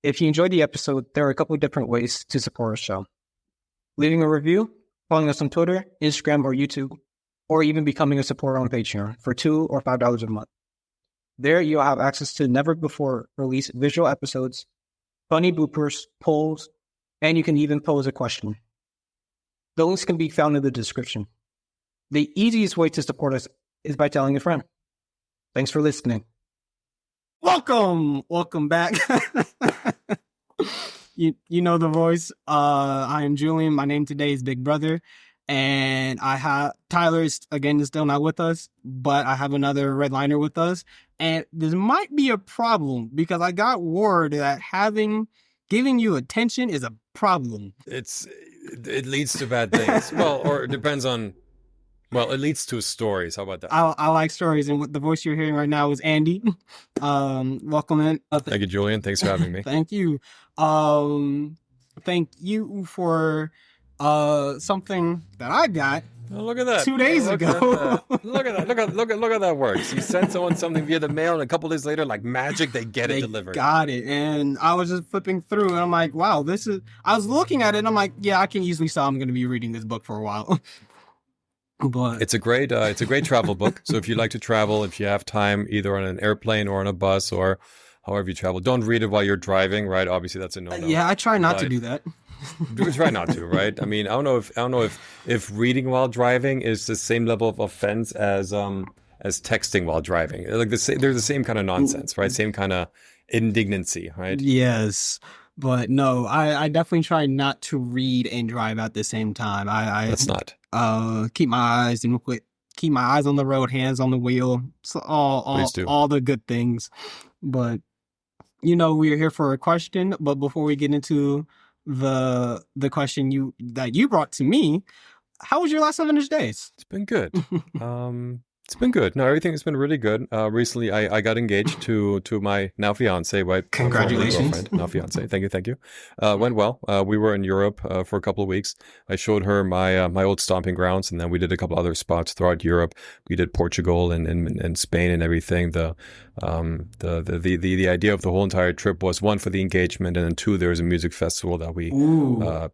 If you enjoyed the episode, there are a couple of different ways to support our show. Leaving a review, following us on Twitter, Instagram, or YouTube, or even becoming a supporter on Patreon for $2 or $5 a month. There, you'll have access to never-before-released visual episodes, funny bloopers, polls, and you can even pose a question. The links can be found in the description. The easiest way to support us is by telling a friend. Thanks for listening. Welcome back. You know the voice. I am Julian. My name today is Big Brother, and I have Tyler is still not with us, but I have another redliner with us, and this might be a problem because I got word that giving you attention is a problem. It leads to bad things. Well, or it depends on. Well, it leads to stories. How about that? I like stories, and what the voice you're hearing right now is Andy. Welcome in. Thank you, Julian. Thanks for having me. Thank you. Thank you for something that I got. Oh, look at that! 2 days ago. Look at that! Look at how that works. You send someone something via the mail, and a couple days later, like magic, they get it delivered. Got it, and I was just flipping through, and I'm like, wow, this is. I was looking at it, and I'm like, yeah, I can easily tell I'm going to be reading this book for a while. But it's a great travel book. So if you like to travel, if you have time, either on an airplane or on a bus or however you travel, don't read it while you're driving, right? Obviously, that's a no-no. Yeah, I try not to do that. Try not to, right? I mean, I don't know if reading while driving is the same level of offense as texting while driving. Like they're the same kind of nonsense, right? Same kind of indignancy, right? Yes. But no, I definitely try not to read and drive at the same time. That's not. Keep my eyes on the road, hands on the wheel. So all the good things. But we're here for a question. But before we get into the question that you brought to me, how was your last 7-ish days? It's been good. It's been good. No, everything has been really good. Recently, I got engaged to my now fiance, right? Congratulations. Now fiance. Thank you. Went well. We were in Europe for a couple of weeks. I showed her my old stomping grounds, and then we did a couple other spots throughout Europe. We did Portugal and Spain and everything. The idea of the whole entire trip was, one, for the engagement, and then two, there was a music festival that we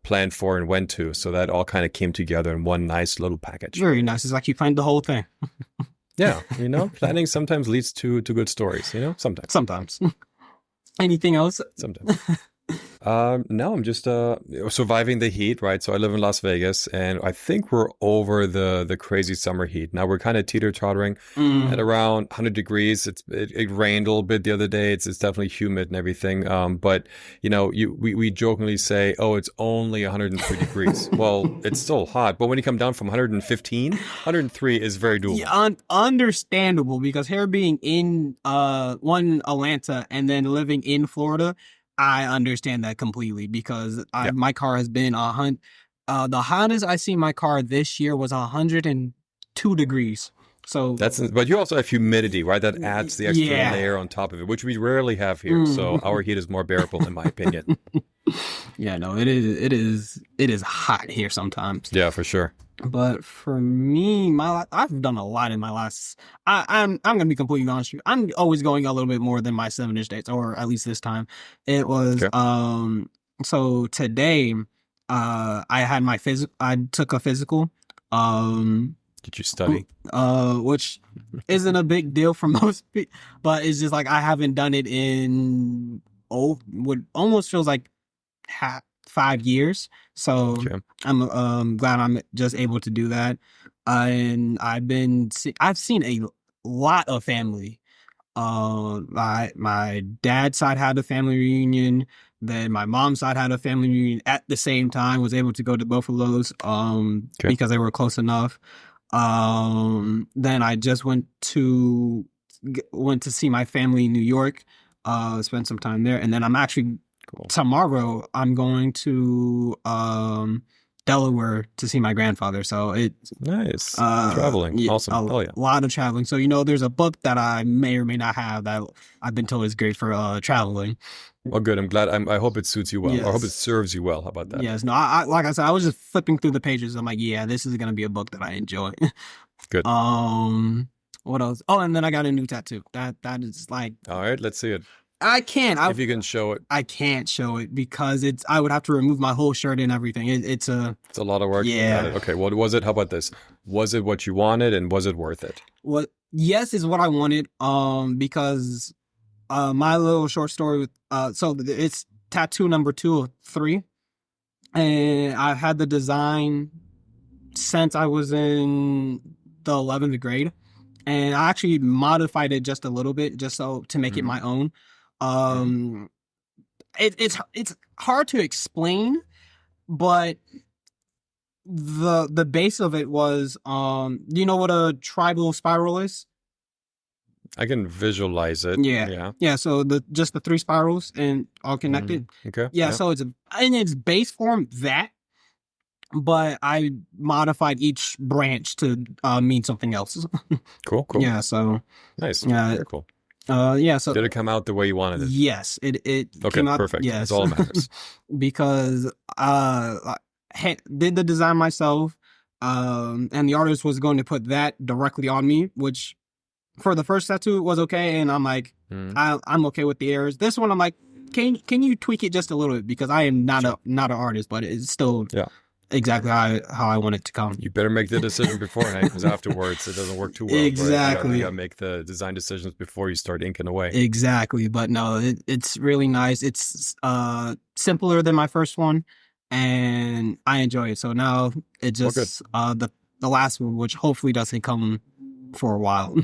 planned for and went to. So that all kind of came together in one nice little package. Very nice. It's like you planned the whole thing. Yeah, planning sometimes leads to good stories, sometimes. Anything else? Sometimes. No, I'm just surviving the heat, right? So I live in Las Vegas, and I think we're over the crazy summer heat. Now we're kind of teeter-tottering at around 100 degrees. It rained a little bit the other day. It's definitely humid and everything. But we jokingly say, oh, it's only 103 degrees. Well, it's still hot, but when you come down from 115, 103 is very doable. Yeah, understandable, because here being in Atlanta and then living in Florida, I understand that completely, because my car has been the hottest I see my car this year was 102 degrees. So but you also have humidity, right? That adds the extra layer on top of it, which we rarely have here. So our heat is more bearable, in my opinion. Yeah, no, it is hot here sometimes. Yeah, for sure. But for me, I've done a lot in my last. I'm gonna be completely honest with you. I'm always going a little bit more than my 7-ish days, or at least this time. It was So today, I had my I took a physical. Did you study? Which isn't a big deal for most people, but it's just like I haven't done it in what almost feels like 5 years. So I'm glad I'm just able to do that. And I've seen a lot of family. My dad's side had a family reunion. Then my mom's side had a family reunion at the same time. Was able to go to both of those because they were close enough. Then I just went to see my family in New York. Spend some time there, and then I'm actually tomorrow I'm going to Delaware to see my grandfather. So it's nice traveling. Yeah, awesome. A lot of traveling. So there's a book that I may or may not have that I've been told is great for traveling. Well, good. I'm glad. I hope it suits you well. Yes. I hope it serves you well. How about that? Yes. No. I like I said, I was just flipping through the pages. I'm like, yeah, this is gonna be a book that I enjoy. Good. What else? Oh, and then I got a new tattoo. That is like. All right. Let's see it. I can't. If you can show it. I can't show it because I would have to remove my whole shirt and everything. It's a lot of work. Yeah. Got it. Okay. What was it? How about this? Was it what you wanted, and was it worth it? What? Yes, is what I wanted. Because my little short story with so it's tattoo number 2 of 3, and I've had the design since I was in the 11th grade, and I actually modified it just a little bit just so to make it my own. It's hard to explain, but the base of it was do you know what a tribal spiral is? I can visualize it. Yeah. So just the 3 spirals and all connected. Okay. Yeah. So it's in its base form that, but I modified each branch to mean something else. Cool. Yeah. So Nice. Yeah. Very cool. Yeah. So did it come out the way you wanted it? Yes, it Okay, came out. perfect. Yes, That's all that matters. because I did the design myself, and the artist was going to put that directly on me, which for the first tattoo was okay, and I'm like, I'm okay with the errors. This one, I'm like, can you tweak it just a little bit because I am not an artist, but it's still exactly how I want it to come. You better make the decision beforehand because afterwards it doesn't work too well. Exactly. Right? You gotta make the design decisions before you start inking away. Exactly. But no, it's really nice. It's simpler than my first one, and I enjoy it. So now it just the last one, which hopefully doesn't come for a while.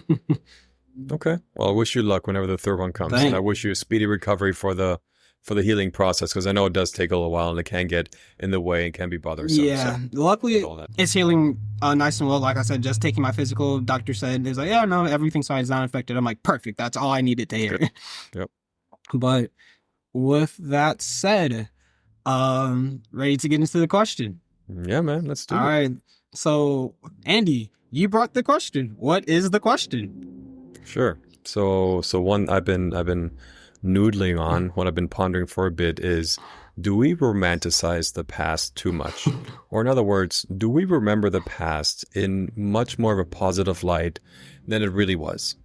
Okay. Well, I wish you luck whenever the third one comes. Thanks. And I wish you a speedy recovery for the healing process because I know it does take a little while and it can get in the way and can be bothersome. Yeah. So, luckily it's healing nice and well. Like I said, just taking my physical, doctor said, it's like, yeah, no, everything's fine, it's not infected. I'm like, perfect. That's all I needed to hear. Good. Yep. But with that said, ready to get into the question. Yeah, man. Let's do it. All right. So, Andy, you brought the question. What is the question? Sure. So one I've been noodling on, what I've been pondering for a bit is, do we romanticize the past too much? Or in other words, do we remember the past in much more of a positive light than it really was?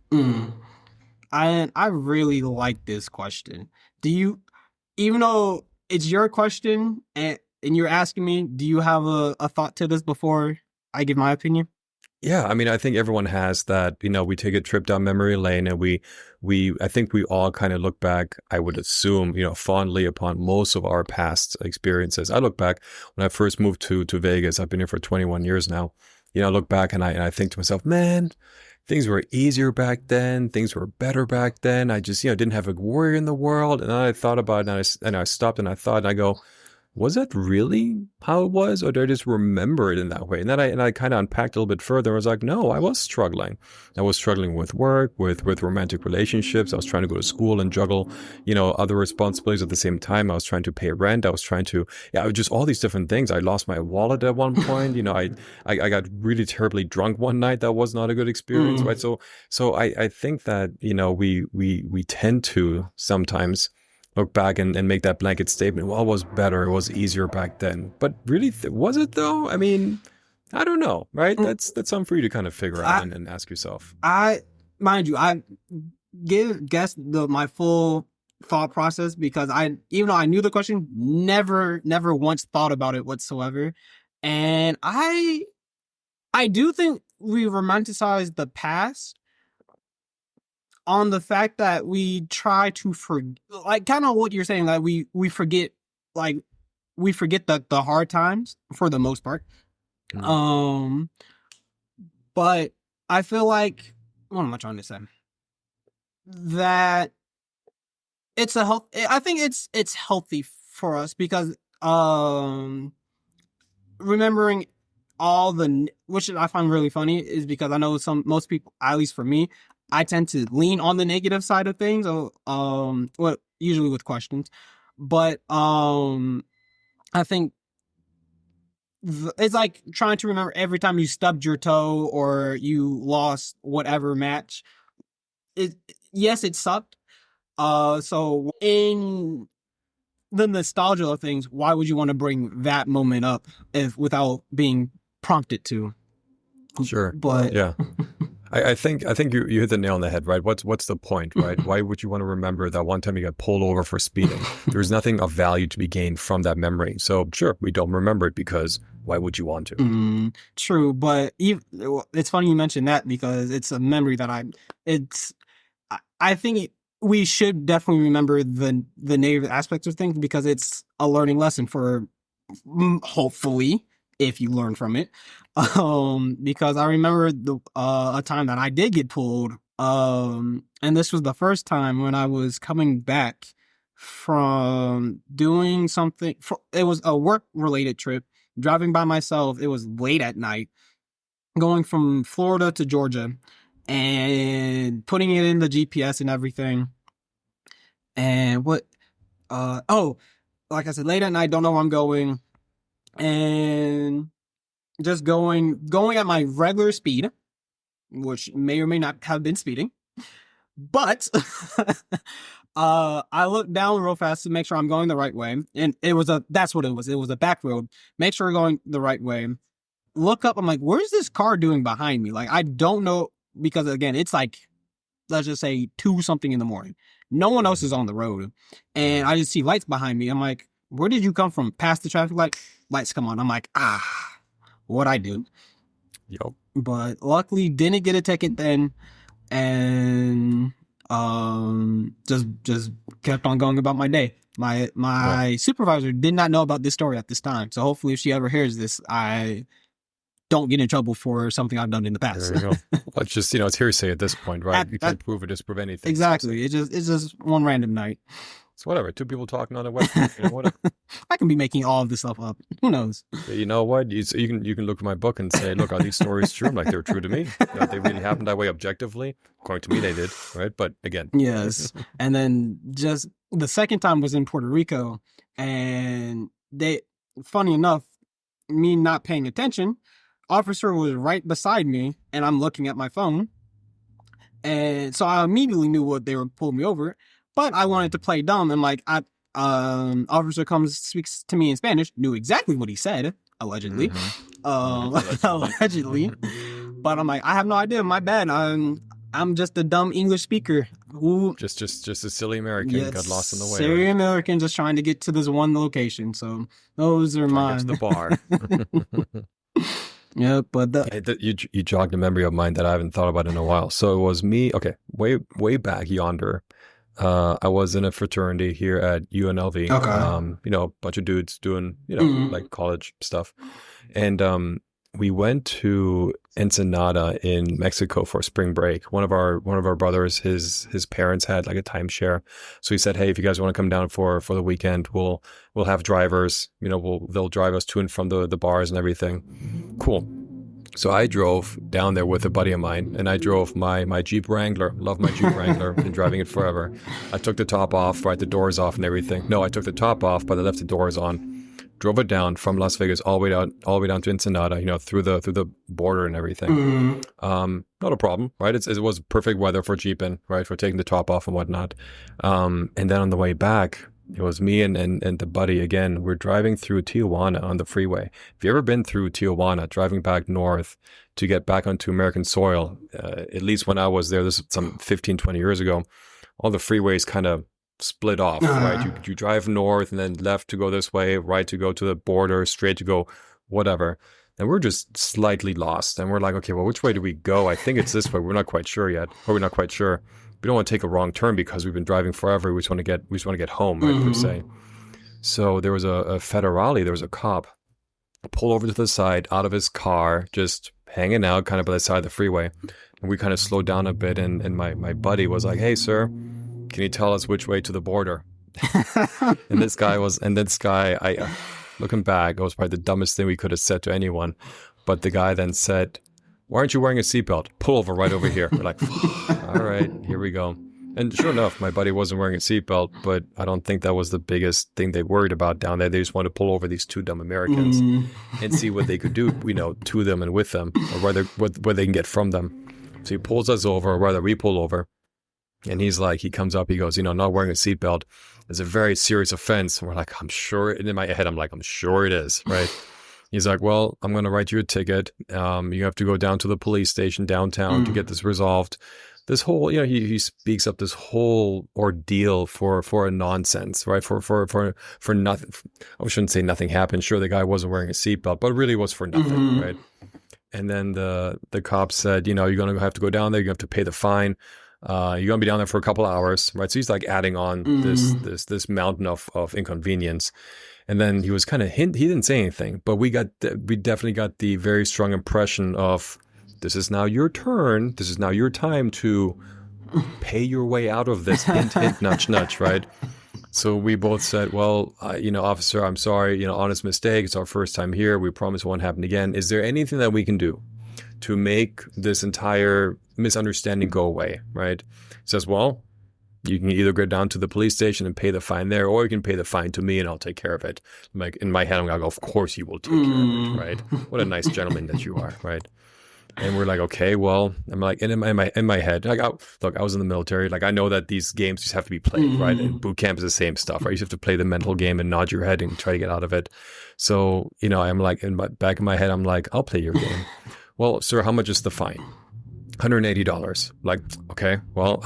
I really like this question. Do you, even though it's your question and you're asking me, do you have a thought to this before I give my opinion? Yeah, I mean, I think everyone has that, we take a trip down memory lane and I think we all kind of look back, I would assume, fondly upon most of our past experiences. I look back when I first moved to Vegas. I've been here for 21 years now. I look back and I think to myself, man, things were easier back then. Things were better back then. I just, didn't have a worry in the world. And then I thought about it and I stopped and I thought and I go, was that really how it was? Or did I just remember it in that way? And then I kind of unpacked a little bit further. I was like, no, I was struggling. I was struggling with work, with romantic relationships. I was trying to go to school and juggle, other responsibilities at the same time. I was trying to pay rent. I was trying to, just all these different things. I lost my wallet at one point. I got really terribly drunk one night. That was not a good experience, right? So I think that, we tend to sometimes look back and make that blanket statement, well, it was better, it was easier back then. But really, was it though? I mean, I don't know, right? That's something for you to kind of figure out and ask yourself. Mind you, I guess my full thought process because even though I knew the question, never once thought about it whatsoever. And I do think we romanticize the past on the fact that we try to forget, like kind of what you're saying, that we forget, like we forget the hard times for the most part. But I feel like, what am I trying to say? That it's I think it's healthy for us because remembering all which I find really funny is because I know most people, at least for me, I tend to lean on the negative side of things, usually with questions, but I think it's like trying to remember every time you stubbed your toe or you lost whatever match. Yes, it sucked. So in the nostalgia of things, why would you want to bring that moment up without being prompted to? Sure. But yeah. I think you hit the nail on the head, right? What's the point, right? Why would you want to remember that one time you got pulled over for speeding? There's nothing of value to be gained from that memory. So sure, we don't remember it because why would you want to? True, but it's funny you mentioned that because it's a memory that I think we should definitely remember the negative aspects of things because it's a learning lesson for hopefully if you learn from it. Because I remember a time that I did get pulled. And this was the first time when I was coming back from doing something. It was a work related trip, driving by myself. It was late at night, going from Florida to Georgia, and putting it in the GPS and everything. And like I said, late at night, don't know where I'm going, and just going at my regular speed, which may or may not have been speeding, but I looked down real fast to make sure I'm going the right way, and that's what it was. It was a back road. Make sure we're going the right way. Look up, I'm like, where's this car doing behind me? Like, I don't know, because again, it's like, let's just say 2-something in the morning. No one else is on the road, and I just see lights behind me. I'm like, where did you come from? Past the traffic light, lights come on. I'm like, what I do. Yup. But luckily didn't get a ticket then, and just kept on going about my day. My supervisor did not know about this story at this time, so hopefully if she ever hears this, I don't get in trouble for something I've done in the past. There you go. Well, it's just, it's hearsay at this point, right? You can't prove or disprove anything. Exactly. It's just one random night. It's whatever. 2 people talking on a website. Whatever. I can be making all of this stuff up. Who knows? You know what? You can look at my book and say, look, are these stories true? I'm like, they're true to me. They really happened that way objectively. According to me, they did, right? But again. Yes. And then just the second time was in Puerto Rico, and funny enough, me not paying attention, officer was right beside me, and I'm looking at my phone. And so I immediately knew what they were pulling me over. But I wanted to play dumb, and like, officer speaks to me in Spanish, knew exactly what he said, allegedly. Allegedly. But I'm like, I have no idea, my bad. I'm just a dumb English speaker who just a silly American got lost in the way. Silly American just trying to get to this one location. So those are mine. To the bar. Yeah, but you jogged a memory of mine that I haven't thought about in a while. So it was me. Okay, way back yonder. I was in a fraternity here at UNLV. Okay. Bunch of dudes doing, like college stuff. And we went to Ensenada in Mexico for spring break. One of our brothers, his parents had like a timeshare. So he said, hey, if you guys want to come down for the weekend, we'll have drivers, they'll drive us to and from the bars and everything. Cool. So I drove down there with a buddy of mine, and I drove my Jeep Wrangler. Love my Jeep Wrangler. Been driving it forever. I took the top off, right, the doors off and everything. No, I took the top off, but I left the doors on. Drove it down from Las Vegas all the way down to Ensenada, through the border and everything. Not a problem, right? It was perfect weather for Jeeping, right, for taking the top off and whatnot. And then on the way back, it was me and the buddy again. We're driving through Tijuana on the freeway. Have you ever been through Tijuana, driving back north to get back onto American soil? At least when I was there, this is some 15, 20 years ago, all the freeways kind of split off, right? You drive north and then left to go this way, right to go to the border, straight to go whatever. And we're just slightly lost. And we're like, okay, well, which way do we go? I think it's this way. We're not quite sure yet. Or we're not quite sure. We don't want to take a wrong turn because we've been driving forever. We just want to get home, right, per se. So there was a federale, there was a cop pull over to the side out of his car, just hanging out kind of by the side of the freeway. And we kind of slowed down a bit, and my buddy was like, hey, sir, can you tell us which way to the border? and this guy, looking back, it was probably the dumbest thing we could have said to anyone. But the guy then said, why aren't you wearing a seatbelt? Pull over right over here. We're like, all right, here we go. And sure enough, my buddy wasn't wearing a seatbelt, but I don't think that was the biggest thing they worried about down there. They just wanted to pull over these two dumb Americans and see what they could do, to them and with them, or what they can get from them. So he pulls us over, or rather we pull over. And he comes up, he goes, not wearing a seatbelt is a very serious offense. And we're like, I'm sure. And in my head, I'm like, I'm sure it is, right? He's like, well, I'm going to write you a ticket. You have to go down to the police station downtown to get this resolved. This whole, he speaks up this whole ordeal for a nonsense, right? For nothing. I shouldn't say nothing happened. Sure, the guy wasn't wearing a seatbelt, but it really was for nothing, right? And then the cop said, you're going to have to go down there. You have to pay the fine. You're going to be down there for a couple of hours, right? So he's like adding on this mountain of inconvenience. And then he was kind of he didn't say anything, but we definitely got the very strong impression of, this is now your turn. This is now your time to pay your way out of this. Hint, hint, nudge, nudge, right? So we both said, well, officer, I'm sorry, honest mistake. It's our first time here. We promise it won't happen again. Is there anything that we can do to make this entire misunderstanding go away, right? He says, well, you can either go down to the police station and pay the fine there, or you can pay the fine to me and I'll take care of it. Like, in my head, I'm going to go, of course you will take care of it, right? What a nice gentleman that you are, right? And we're like, okay, well, I'm like, and in my head, like, look, I was in the military. Like, I know that these games just have to be played, right? And boot camp is the same stuff, right? You just have to play the mental game and nod your head and try to get out of it. So, I'm like, in my back of my head, I'm like, I'll play your game. Well, sir, how much is the fine? $180. Like, okay, well,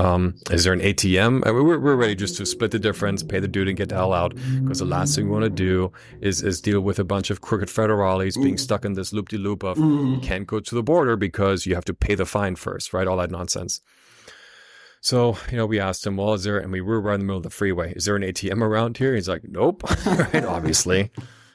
is there an ATM? I mean, we're ready just to split the difference, pay the dude and get the hell out. Because the last thing we want to do is deal with a bunch of crooked federales being stuck in this loop-de-loop of you can't go to the border because you have to pay the fine first, right? All that nonsense. So, we asked him, well, and we were right in the middle of the freeway. Is there an ATM around here? He's like, nope, right, obviously.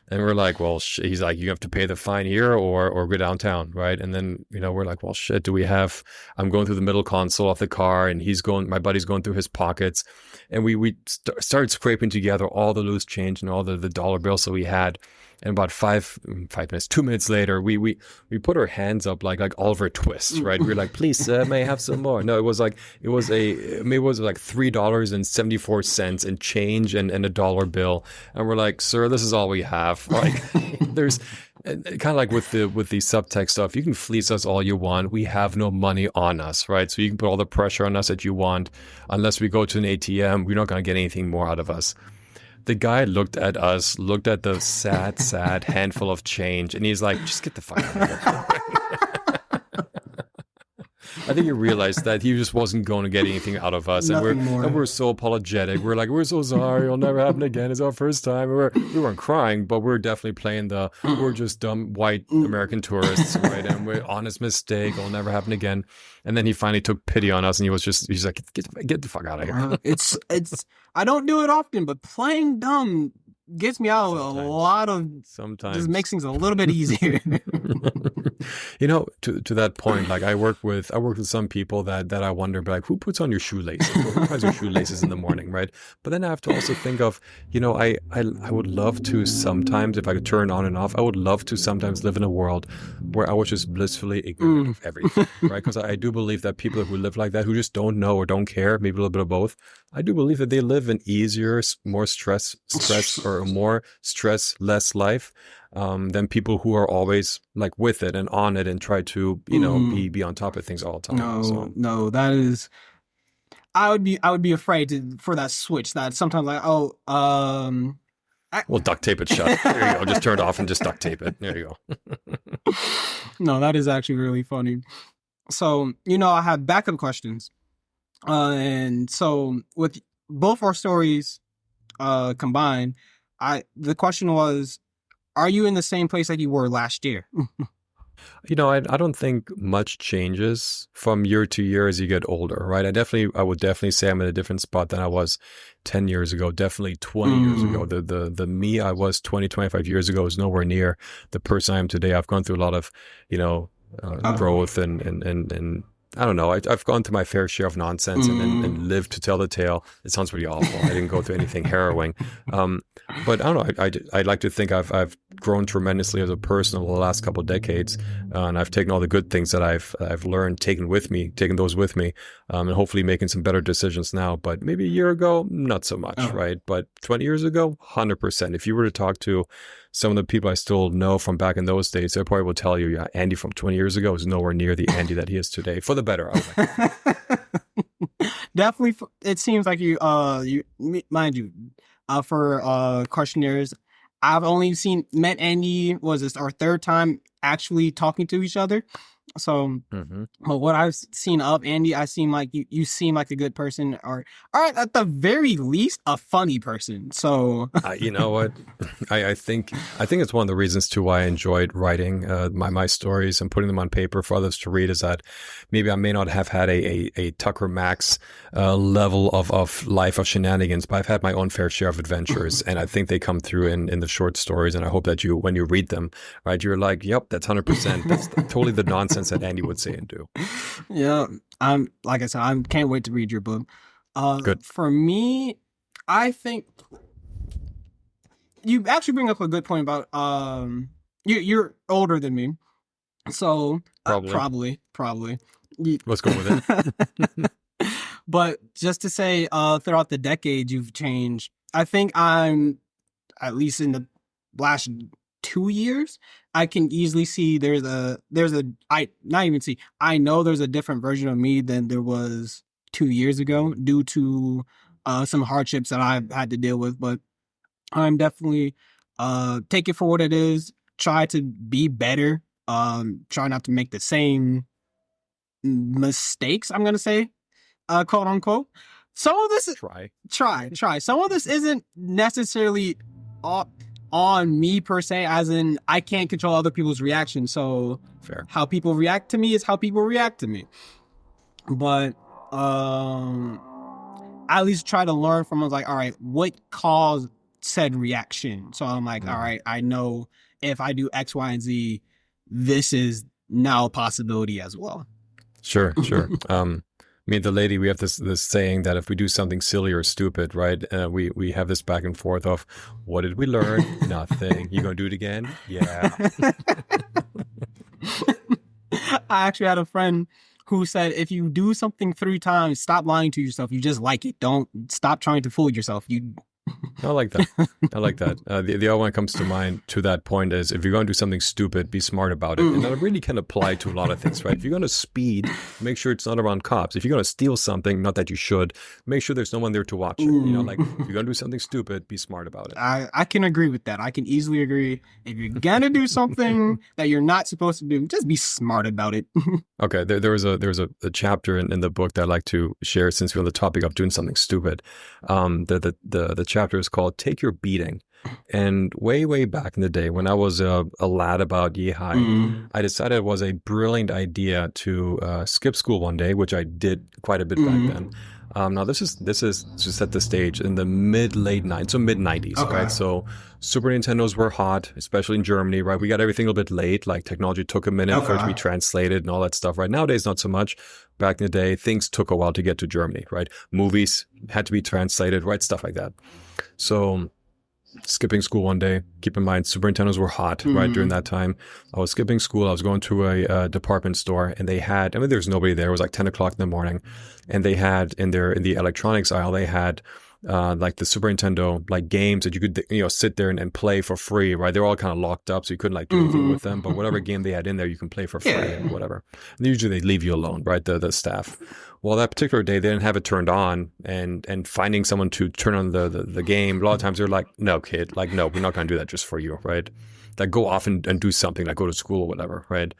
And we're like, well, he's like, you have to pay the fine here or go downtown, right? And then, we're like, well, shit, I'm going through the middle console of the car and my buddy's going through his pockets. And we started scraping together all the loose change and all the dollar bills that we had. And about 2 minutes later, we put our hands up like Oliver Twist, right? We were like, please, sir, may I have some more? No, it was like $3.74 in change and a dollar bill. And we're like, sir, this is all we have. Like, there's kind of like with the subtext stuff, you can fleece us all you want. We have no money on us, right? So you can put all the pressure on us that you want. Unless we go to an ATM, we're not going to get anything more out of us. The guy looked at us, looked at the sad handful of change, and he's like, just get the fuck out of here. I think he realized that he just wasn't going to get anything out of us. And we're so apologetic. We're like, we're so sorry. It'll never happen again. It's our first time. We weren't crying, but we're definitely playing we're just dumb white American tourists, right? And we're honest mistake. It'll never happen again. And then he finally took pity on us and he's like, get the fuck out of here. It's I don't do it often, but playing dumb gets me out of a lot of, sometimes just makes things a little bit easier. To that point, like I work with some people that I wonder, like, who puts on your shoelaces? Who ties your shoelaces in the morning, right? But then I have to also think of, I would love to sometimes, if I could turn on and off, I would love to sometimes live in a world where I was just blissfully ignorant of everything, right? Because I do believe that people who live like that, who just don't know or don't care, maybe a little bit of both, I do believe that they live an easier, more stress or a more stress-less life than people who are always like with it and on it and try to, be on top of things all the time. No, that is. I would be afraid for that switch. That sometimes like, we'll duct tape it shut. There you go. Just turn it off and just duct tape it. There you go. No, that is actually really funny. So, I have backup questions. And so with both our stories combined, the question was, are you in the same place that you were last year? I don't think much changes from year to year as you get older, right? I would definitely say I'm in a different spot than I was 10 years ago, definitely 20 years ago. The me I was 20, 25 years ago is nowhere near the person I am today. I've gone through a lot of, growth and I don't know. I've gone through my fair share of nonsense and lived to tell the tale. It sounds pretty awful. I didn't go through anything harrowing. But I don't know. I like to think I've grown tremendously as a person over the last couple of decades. And I've taken all the good things that I've learned, taken those with me, and hopefully making some better decisions now. But maybe a year ago, not so much, right? But 20 years ago, 100%. If you were to talk to some of the people I still know from back in those days, they probably will tell you, yeah, Andy from 20 years ago is nowhere near the Andy that he is today. For the better, I would like. Definitely, it seems like you mind you, for questionnaires, I've only met Andy, was this our third time actually talking to each other. So, but what I've seen of Andy, I seem like you seem like a good person, or at the very least, a funny person. So, you know what? I think it's one of the reasons too why I enjoyed writing my stories and putting them on paper for others to read, is that maybe I may not have had a Tucker Max level of life of shenanigans, but I've had my own fair share of adventures, and I think they come through in the short stories. And I hope that when you read them, right, you're like, yep, that's 100%. That's totally the nonsense that Andy would say and do. Yeah, like I said, I can't wait to read your book. Good. For me, I think you actually bring up a good point about you're older than me, so probably. Let's go with it. But just to say, throughout the decades, you've changed. I think I'm, at least in the last 2 years, I can easily see I know there's a different version of me than there was 2 years ago due to some hardships that I've had to deal with, but I'm definitely take it for what it is, try to be better, try not to make the same mistakes, I'm going to say, quote unquote. Some of this try. Some of this isn't necessarily on me per se, as in I can't control other people's reactions. So fair. How people react to me is how people react to me. But I at least try to learn from, I was like, all right, what caused said reaction? So I'm like, all right, I know if I do X, Y, and Z, this is now a possibility as well. Sure. I mean, the lady, we have this saying that if we do something silly or stupid, right, we have this back and forth of, what did we learn? Nothing. You gonna do it again? Yeah. I actually had a friend who said, if you do something 3 times, stop lying to yourself. You just like it. Don't stop trying to fool yourself. I like that. The other one that comes to mind to that point is, if you're going to do something stupid, be smart about it. And that really can apply to a lot of things, right? If you're going to speed, make sure it's not around cops. If you're going to steal something, not that you should, make sure there's no one there to watch it. You know, like, if you're going to do something stupid, be smart about it. I can agree with that. I can easily agree. If you're going to do something that you're not supposed to do, just be smart about it. Okay, there was a chapter in the book that I'd like to share, since we're on the topic of doing something stupid. The chapter is called "Take Your Beating." And way back in the day, when I was a lad about yee-high, I decided it was a brilliant idea to skip school one day, which I did quite a bit back then. Now this is to set the stage in the mid-late 90s, so mid-90s, okay. Right? So Super Nintendos were hot, especially in Germany, right? We got everything a little bit late, like technology took a minute for it to be translated and all that stuff, right? Nowadays, not so much. Back in the day, things took a while to get to Germany, right? Movies had to be translated, right? Stuff like that. So skipping school one day, keep in mind, Super Nintendos were hot, right? During that time, I was skipping school. I was going to a department store, and they had, I mean, there was nobody there. It was like 10 o'clock in the morning. And they had in the electronics aisle, they had like the Super Nintendo, like games that you could, sit there and play for free, right? They're all kind of locked up, so you couldn't like do anything with them. But whatever game they had in there, you can play for free and whatever. And usually they leave you alone, right? The staff. Well, that particular day, they didn't have it turned on, and finding someone to turn on the game, a lot of times they're like, no, kid, like, no, we're not going to do that just for you, right? Like, go off and do something, like go to school or whatever, right?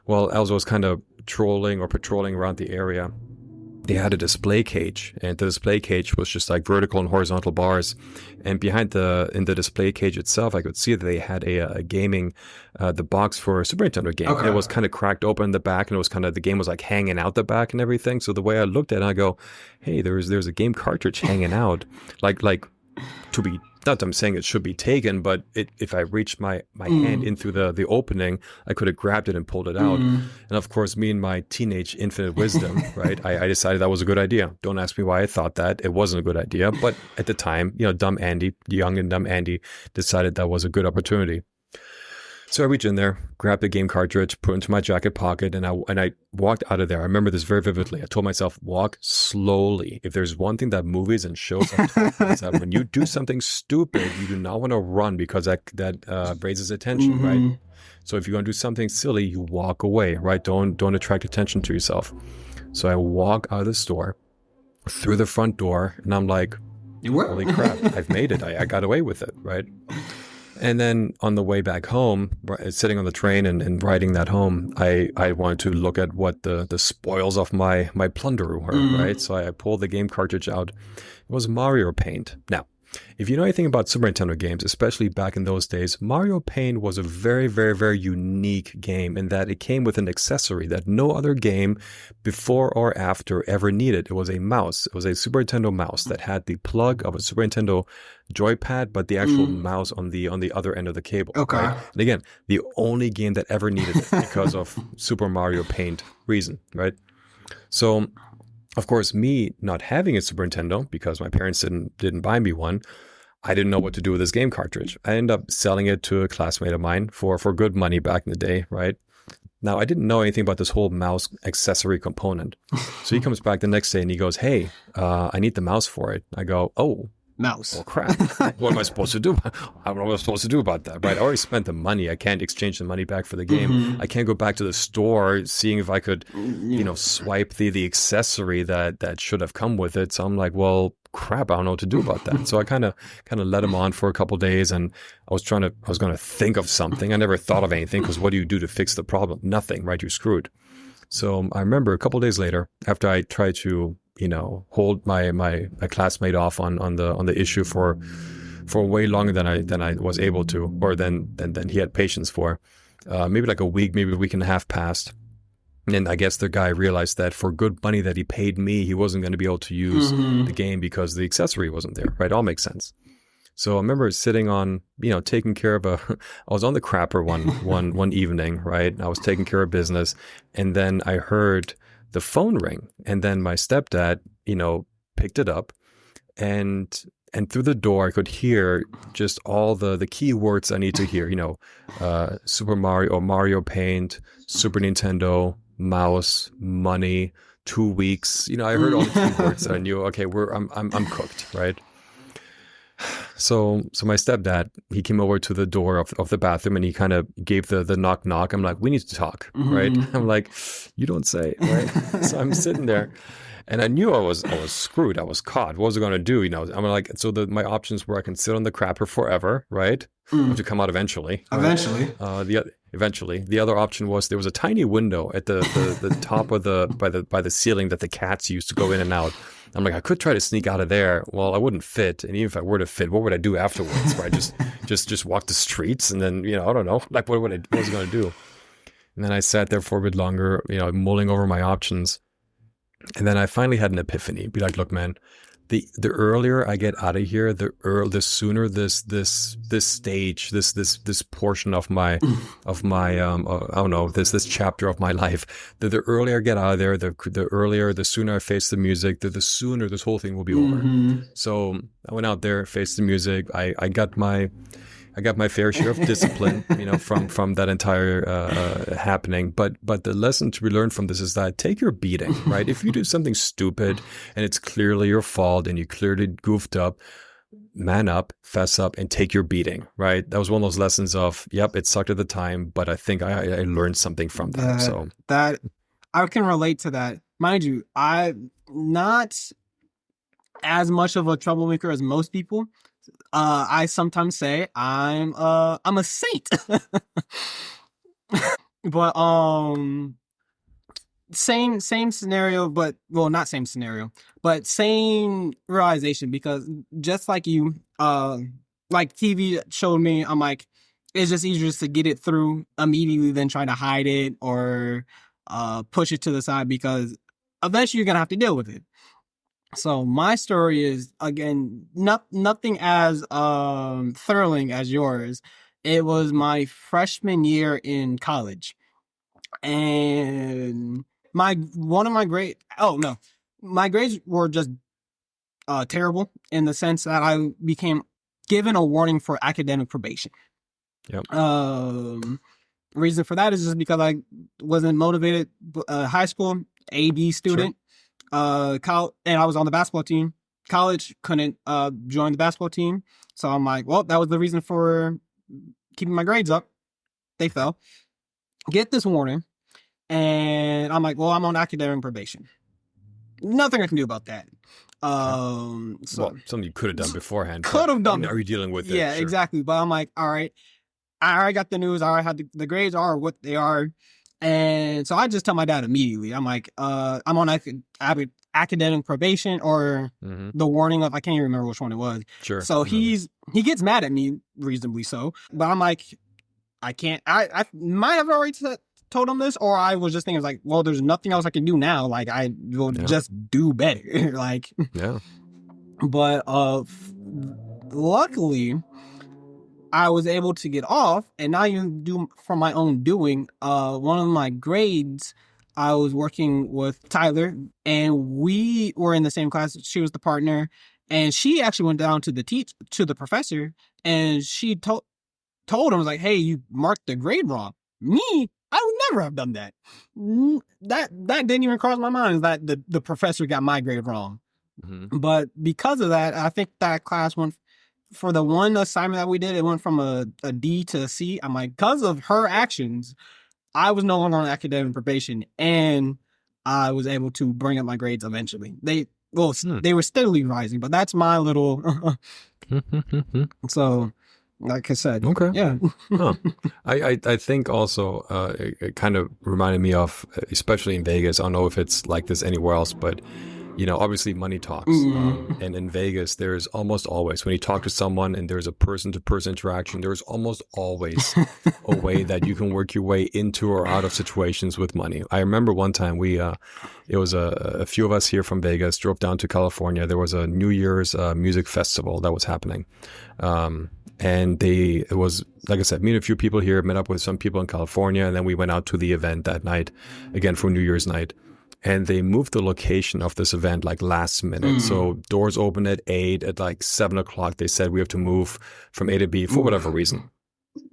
Well, as I was kind of patrolling around the area, they had a display cage, and the display cage was just like vertical and horizontal bars. And behind in the display cage itself, I could see that they had a gaming, the box for a Super Nintendo game. Okay. It was kind of cracked open in the back, and it was kind of, the game was like hanging out the back and everything. So the way I looked at it, I go, hey, there's a game cartridge hanging out, like to be, not that I'm saying it should be taken, but if I reached my hand in through the opening, I could have grabbed it and pulled it out. And of course, me and my teenage infinite wisdom, right? I decided that was a good idea. Don't ask me why I thought that. It wasn't a good idea. But at the time, young and dumb Andy decided that was a good opportunity. So I reached in there, grabbed the game cartridge, put it into my jacket pocket, and I walked out of there. I remember this very vividly. I told myself, walk slowly. If there's one thing that movies and shows have taught me, is that when you do something stupid, you do not want to run, because that raises attention, right? So if you're going to do something silly, you walk away, right? Don't attract attention to yourself. So I walk out of the store, through the front door, and I'm like, holy crap, I've made it. I got away with it, right? And then on the way back home, sitting on the train and riding that home, I wanted to look at what the spoils of my plunder were, right? So I pulled the game cartridge out. It was Mario Paint. Now, if you know anything about Super Nintendo games, especially back in those days, Mario Paint was a very, very, very unique game in that it came with an accessory that no other game before or after ever needed. It was a mouse. It was a Super Nintendo mouse that had the plug of a Super Nintendo joypad, but the actual mouse on the other end of the cable. Okay. Right? And again, the only game that ever needed it because of Super Mario Paint reason, right? So of course, me not having a Super Nintendo because my parents didn't buy me one, I didn't know what to do with this game cartridge. I ended up selling it to a classmate of mine for good money back in the day, right? Now, I didn't know anything about this whole mouse accessory component. So he comes back the next day and he goes, hey, I need the mouse for it. I go, oh, Mouse. well, crap. What am I supposed to do? I don't know what I'm supposed to do about that, right? I already spent the money. I can't exchange the money back for the game. I can't go back to the store seeing if I could, swipe the accessory that should have come with it. So I'm like, well, crap, I don't know what to do about that. So I kind of let him on for a couple of days, and I was going to think of something. I never thought of anything because what do you do to fix the problem? Nothing, right? You're screwed. So I remember a couple of days later, after I tried to hold my classmate off on the issue for way longer than I was able to, or than he had patience for. Maybe like a week, maybe a week and a half passed. And I guess the guy realized that for good money that he paid me, he wasn't going to be able to use the game because the accessory wasn't there, right? All makes sense. So I remember sitting on, taking care of I was on the crapper one evening, right? I was taking care of business, and then I heard the phone ring, and then my stepdad, picked it up, and through the door I could hear just all the keywords I need to hear, Super Mario or Mario Paint, Super Nintendo, mouse, money, 2 weeks. I heard all the keywords. And I knew, okay, I'm cooked, right? So my stepdad, he came over to the door of the bathroom and he kind of gave the knock knock. I'm like, we need to talk, right? I'm like, you don't say, right? So I'm sitting there and I knew I was screwed. I was caught. What was I going to do? I'm like, so my options were I can sit on the crapper forever, right? To come out eventually. Eventually. Right? Eventually. The other option was there was a tiny window at the top of by the ceiling that the cats used to go in and out. I'm like, I could try to sneak out of there. Well, I wouldn't fit. And even if I were to fit, what would I do afterwards? Right? Just walk the streets and then, I don't know. Like, what was I going to do? And then I sat there for a bit longer, mulling over my options. And then I finally had an epiphany. Be like, look, man, the earlier I get out of here, the sooner this stage, this portion of my I don't know, this chapter of my life, the earlier I get out of there, the sooner I face the music, the sooner this whole thing will be over. So I went out there, faced the music. I got my fair share of discipline, from that entire happening. But the lesson to be learned from this is that take your beating, right? If you do something stupid and it's clearly your fault and you clearly goofed up, man up, fess up, and take your beating, right? That was one of those lessons of, yep, it sucked at the time, but I think I learned something from that. So that I can relate to that. Mind you, I'm not as much of a troublemaker as most people. I sometimes say I'm a saint. But same scenario, but well, not same scenario, but same realization, because just like you, like TV showed me, I'm like, it's just easier just to get it through immediately than trying to hide it or push it to the side, because eventually you're gonna have to deal with it. So my story is, again, nothing as thrilling as yours. It was my freshman year in college, and my grades were just terrible, in the sense that I became given a warning for academic probation. Yep. Reason for that is just because I wasn't motivated. High school, A/B student. Sure. And I was on the basketball team. College, couldn't join the basketball team. So I'm like, well, that was the reason for keeping my grades up. They fell. Get this warning. And I'm like, well, I'm on academic probation. Nothing I can do about that. So well, something you could have done beforehand. Could have done. Now you're dealing with it. Yeah, Sure. exactly. But I'm like, all right, I already got the news. I already had the grades are what they are. And so I just tell my dad immediately. I'm like, I'm on academic probation or the warning of, I can't even remember which one it was. Sure. So he gets mad at me, reasonably so. But I'm like, I can't, I might have already told him this, or I was just thinking like, well, there's nothing else I can do now. Like I will just do better. Like, yeah. But luckily, I was able to get off, and now you do from my own doing. One of my grades, I was working with Tyler, and we were in the same class. She was the partner, and she actually went down to the professor, and she told him, was like, "Hey, you marked the grade wrong." Me, I would never have done that. That didn't even cross my mind, is that the professor got my grade wrong. But because of that, I think that class went, for the one assignment that we did, it went from a D to a C. I'm like, because of her actions, I was no longer on academic probation, and I was able to bring up my grades eventually. They were steadily rising, but that's my little. So, like I said, okay, yeah. Huh. I think also it kind of reminded me of, especially in Vegas. I don't know if it's like this anywhere else, but you know, obviously money talks. And in Vegas, there's almost always, when you talk to someone and there's a person-to-person interaction, there's almost always a way that you can work your way into or out of situations with money. I remember one time it was a few of us here from Vegas drove down to California. There was a New Year's music festival that was happening. And it was, like I said, me and a few people here met up with some people in California, and then we went out to the event that night, again for New Year's night. And they moved the location of this event like last minute. So doors opened at 8, at like 7 o'clock, they said we have to move from A to B for whatever reason.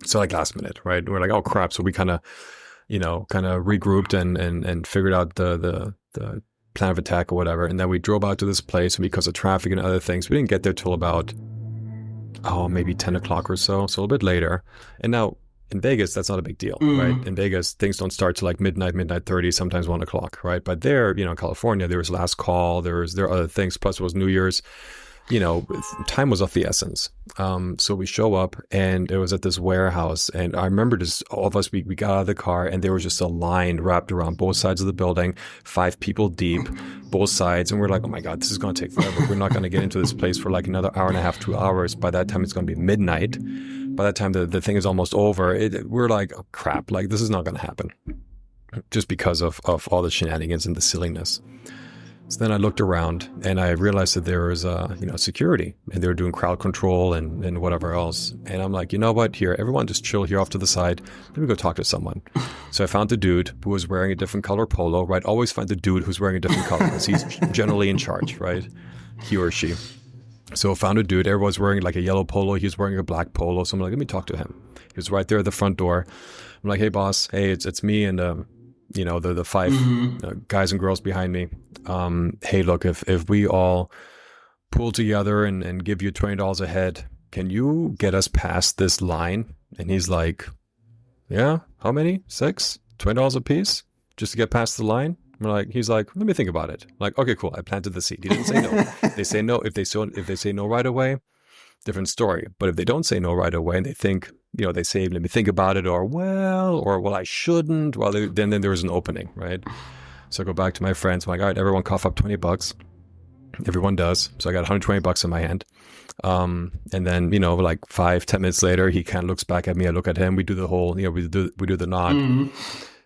So like last minute, right? We're like, oh crap. So we kind of regrouped and figured out the plan of attack or whatever. And then we drove out to this place, and because of traffic and other things, we didn't get there till about, maybe 10 o'clock or so. So a little bit later. And now, in Vegas, that's not a big deal, right? In Vegas, things don't start till like midnight 30, sometimes 1 o'clock, right? But there, in California, there was last call, there are other things. Plus, it was New Year's. Time was of the essence. So we show up, and it was at this warehouse. And I remember just all of us, we got out of the car, and there was just a line wrapped around both sides of the building, 5 people deep, both sides. And we're like, oh my God, this is going to take forever. We're not going to get into this place for like another hour and a half, 2 hours. By that time, it's going to be midnight. By that time, the thing is almost over. We're like, oh crap, like this is not going to happen, just because of all the shenanigans and the silliness. So then I looked around, and I realized that there was security, and they were doing crowd control and whatever else. And I'm like, you know what? Here, everyone just chill here off to the side. Let me go talk to someone. So I found the dude who was wearing a different color polo, right? Always find the dude who's wearing a different color, because he's generally in charge, right? He or she. So I found a dude. Everyone's wearing like a yellow polo. He was wearing a black polo. So I'm like, let me talk to him. He was right there at the front door. I'm like, hey boss, hey, it's me and the 5 guys and girls behind me. Hey, look, if we all pull together and give you $20 a head, can you get us past this line? And he's like, yeah, how many? 6? $20 a piece just to get past the line? He's like, let me think about it. Like, okay, cool. I planted the seed. He didn't say no. They say no. If they say no right away, different story. But if they don't say no right away and they think, they say, let me think about it, or I shouldn't. Well, then there's an opening, right? So I go back to my friends. I'm like, all right, everyone cough up $20. Everyone does. So I got $120 in my hand. And then, like 5-10 minutes later, he kind of looks back at me. I look at him. We do the whole, we do the nod.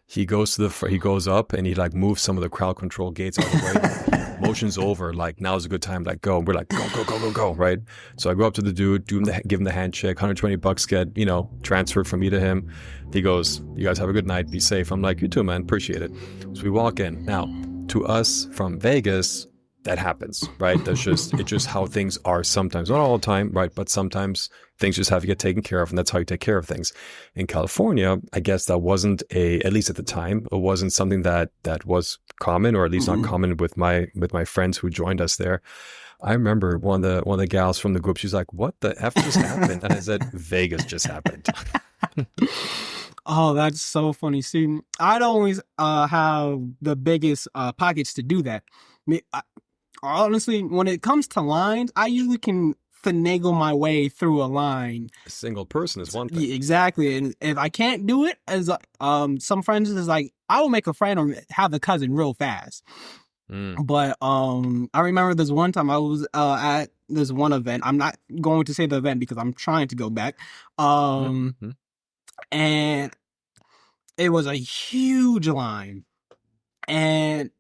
He goes he goes up, and he like moves some of the crowd control gates out of the way. Motions over, like now's a good time, like go. And we're like, go, right? So I go up to the dude, give him the handshake, $120 get, transferred from me to him. He goes, you guys have a good night, be safe. I'm like, you too, man, appreciate it. So we walk in. Now, to us from Vegas, that happens, right? It's just how things are sometimes. Not all the time, right? But sometimes things just have to get taken care of, and that's how you take care of things. In California, I guess that wasn't at least at the time, it wasn't something that was common, or at least not common with my friends who joined us there. I remember one of the gals from the group, she's like, what the F just happened? And I said, Vegas just happened. Oh, that's so funny. See, I don't always have the biggest pockets to do that. honestly, when it comes to lines, I usually can finagle my way through a line. A single person is one thing. Yeah, exactly. And if I can't do it, as some friends is like, I will make a friend or have a cousin real fast. But I remember this one time I was at this one event. I'm not going to say the event because I'm trying to go back. And it was a huge line. And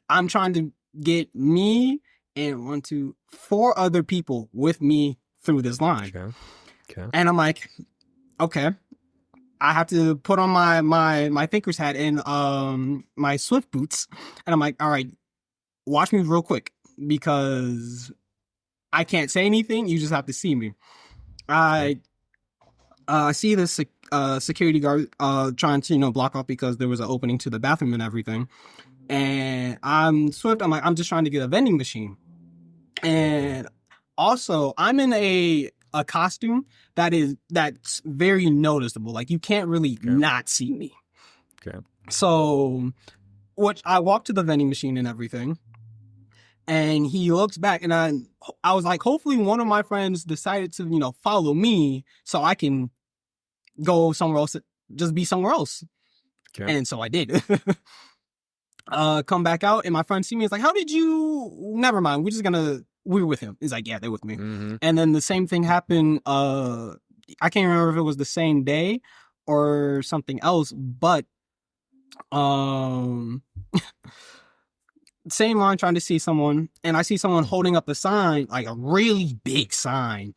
I'm trying to get me and 4 other people with me through this line. Okay. And I'm like, okay, I have to put on my thinker's hat and my Swift boots. And I'm like, all right, watch me real quick because I can't say anything. You just have to see me. I see this security guard trying to block off because there was an opening to the bathroom and everything. And I'm Swift. I'm like, I'm just trying to get a vending machine. And also, I'm in a costume that's very noticeable. Like, you can't really not see me. Okay. So, I walked to the vending machine and everything. And he looks back, and I was like, hopefully one of my friends decided to, follow me so I can go somewhere else, just be somewhere else. Okay. And so I did. Come back out, and my friend see me. He's like, how did you? Never mind. We were with him. He's like, yeah, they're with me. Mm-hmm. And then the same thing happened. I can't remember if it was the same day or something else, but same line, trying to see someone, and I see someone holding up a sign, like a really big sign,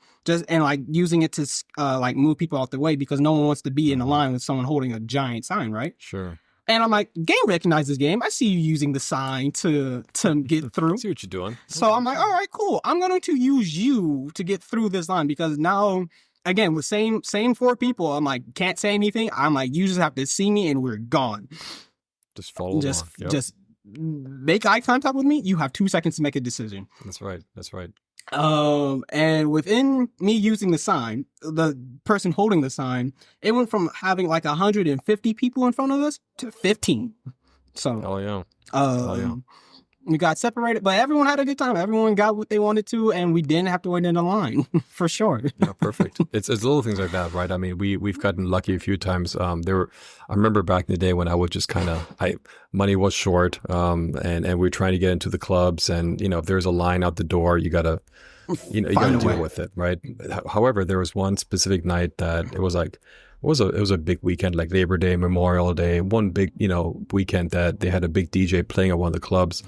and like using it to like move people out the way because no one wants to be in a line with someone holding a giant sign, right? Sure. And I'm like, game recognizes game. I see you using the sign to get through. I see what you're doing. So I'm like, all right, cool. I'm going to use you to get through this line because now, again, with same 4 people, I'm like, can't say anything. I'm like, you just have to see me and we're gone. Just follow along. Just make eye contact with me. You have 2 seconds to make a decision. That's right. And within me using the sign, the person holding the sign, it went from having like 150 people in front of us to 15. So, we got separated, but everyone had a good time. Everyone got what they wanted to, and we didn't have to wait in the line for sure. Yeah, perfect. It's little things like that, right? I mean, we've gotten lucky a few times. I remember back in the day when I would just money was short, and we were trying to get into the clubs, and if there's a line out the door, you gotta deal with it, right? However, there was one specific night that it was like. It was a big weekend, like Labor Day, Memorial Day, one big, weekend that they had a big DJ playing at one of the clubs,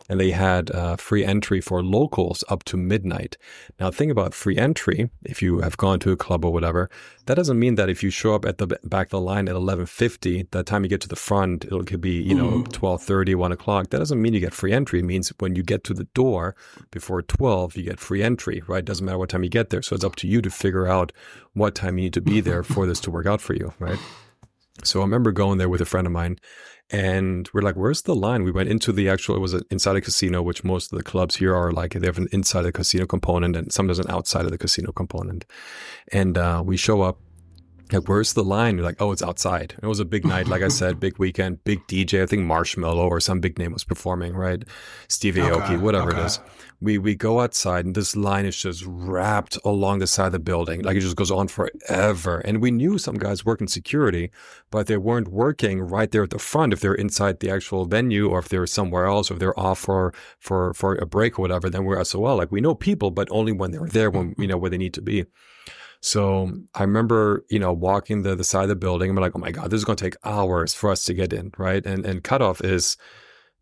and they had free entry for locals up to midnight. Now, think about free entry. If you have gone to a club or whatever, that doesn't mean that if you show up at the back of the line at 11:50, by the time you get to the front, it could be 12:30, 1 o'clock. That doesn't mean you get free entry. It means when you get to the door before 12, you get free entry, right? Doesn't matter what time you get there. So it's up to you to figure out what time you need to be there for this to work out for you, right? So I remember going there with a friend of mine, and we're like, where's the line? We went into it was inside a casino, which most of the clubs here are like, they have an inside the casino component and sometimes an outside of the casino component. And we show up, like, where's the line? We're like, oh, it's outside. And it was a big night, like I said, big weekend, big DJ. I think Marshmello or some big name was performing, right? Steve Aoki, whatever it is. We go outside, and this line is just wrapped along the side of the building. Like, it just goes on forever. And we knew some guys working security, but they weren't working right there at the front. If they're inside the actual venue, or if they're somewhere else, or if they're off for a break or whatever, then we're SOL. Like, we know people, but only when they're there, when where they need to be. So I remember, walking the side of the building, and we're like, oh my God, this is going to take hours for us to get in, right? And cutoff is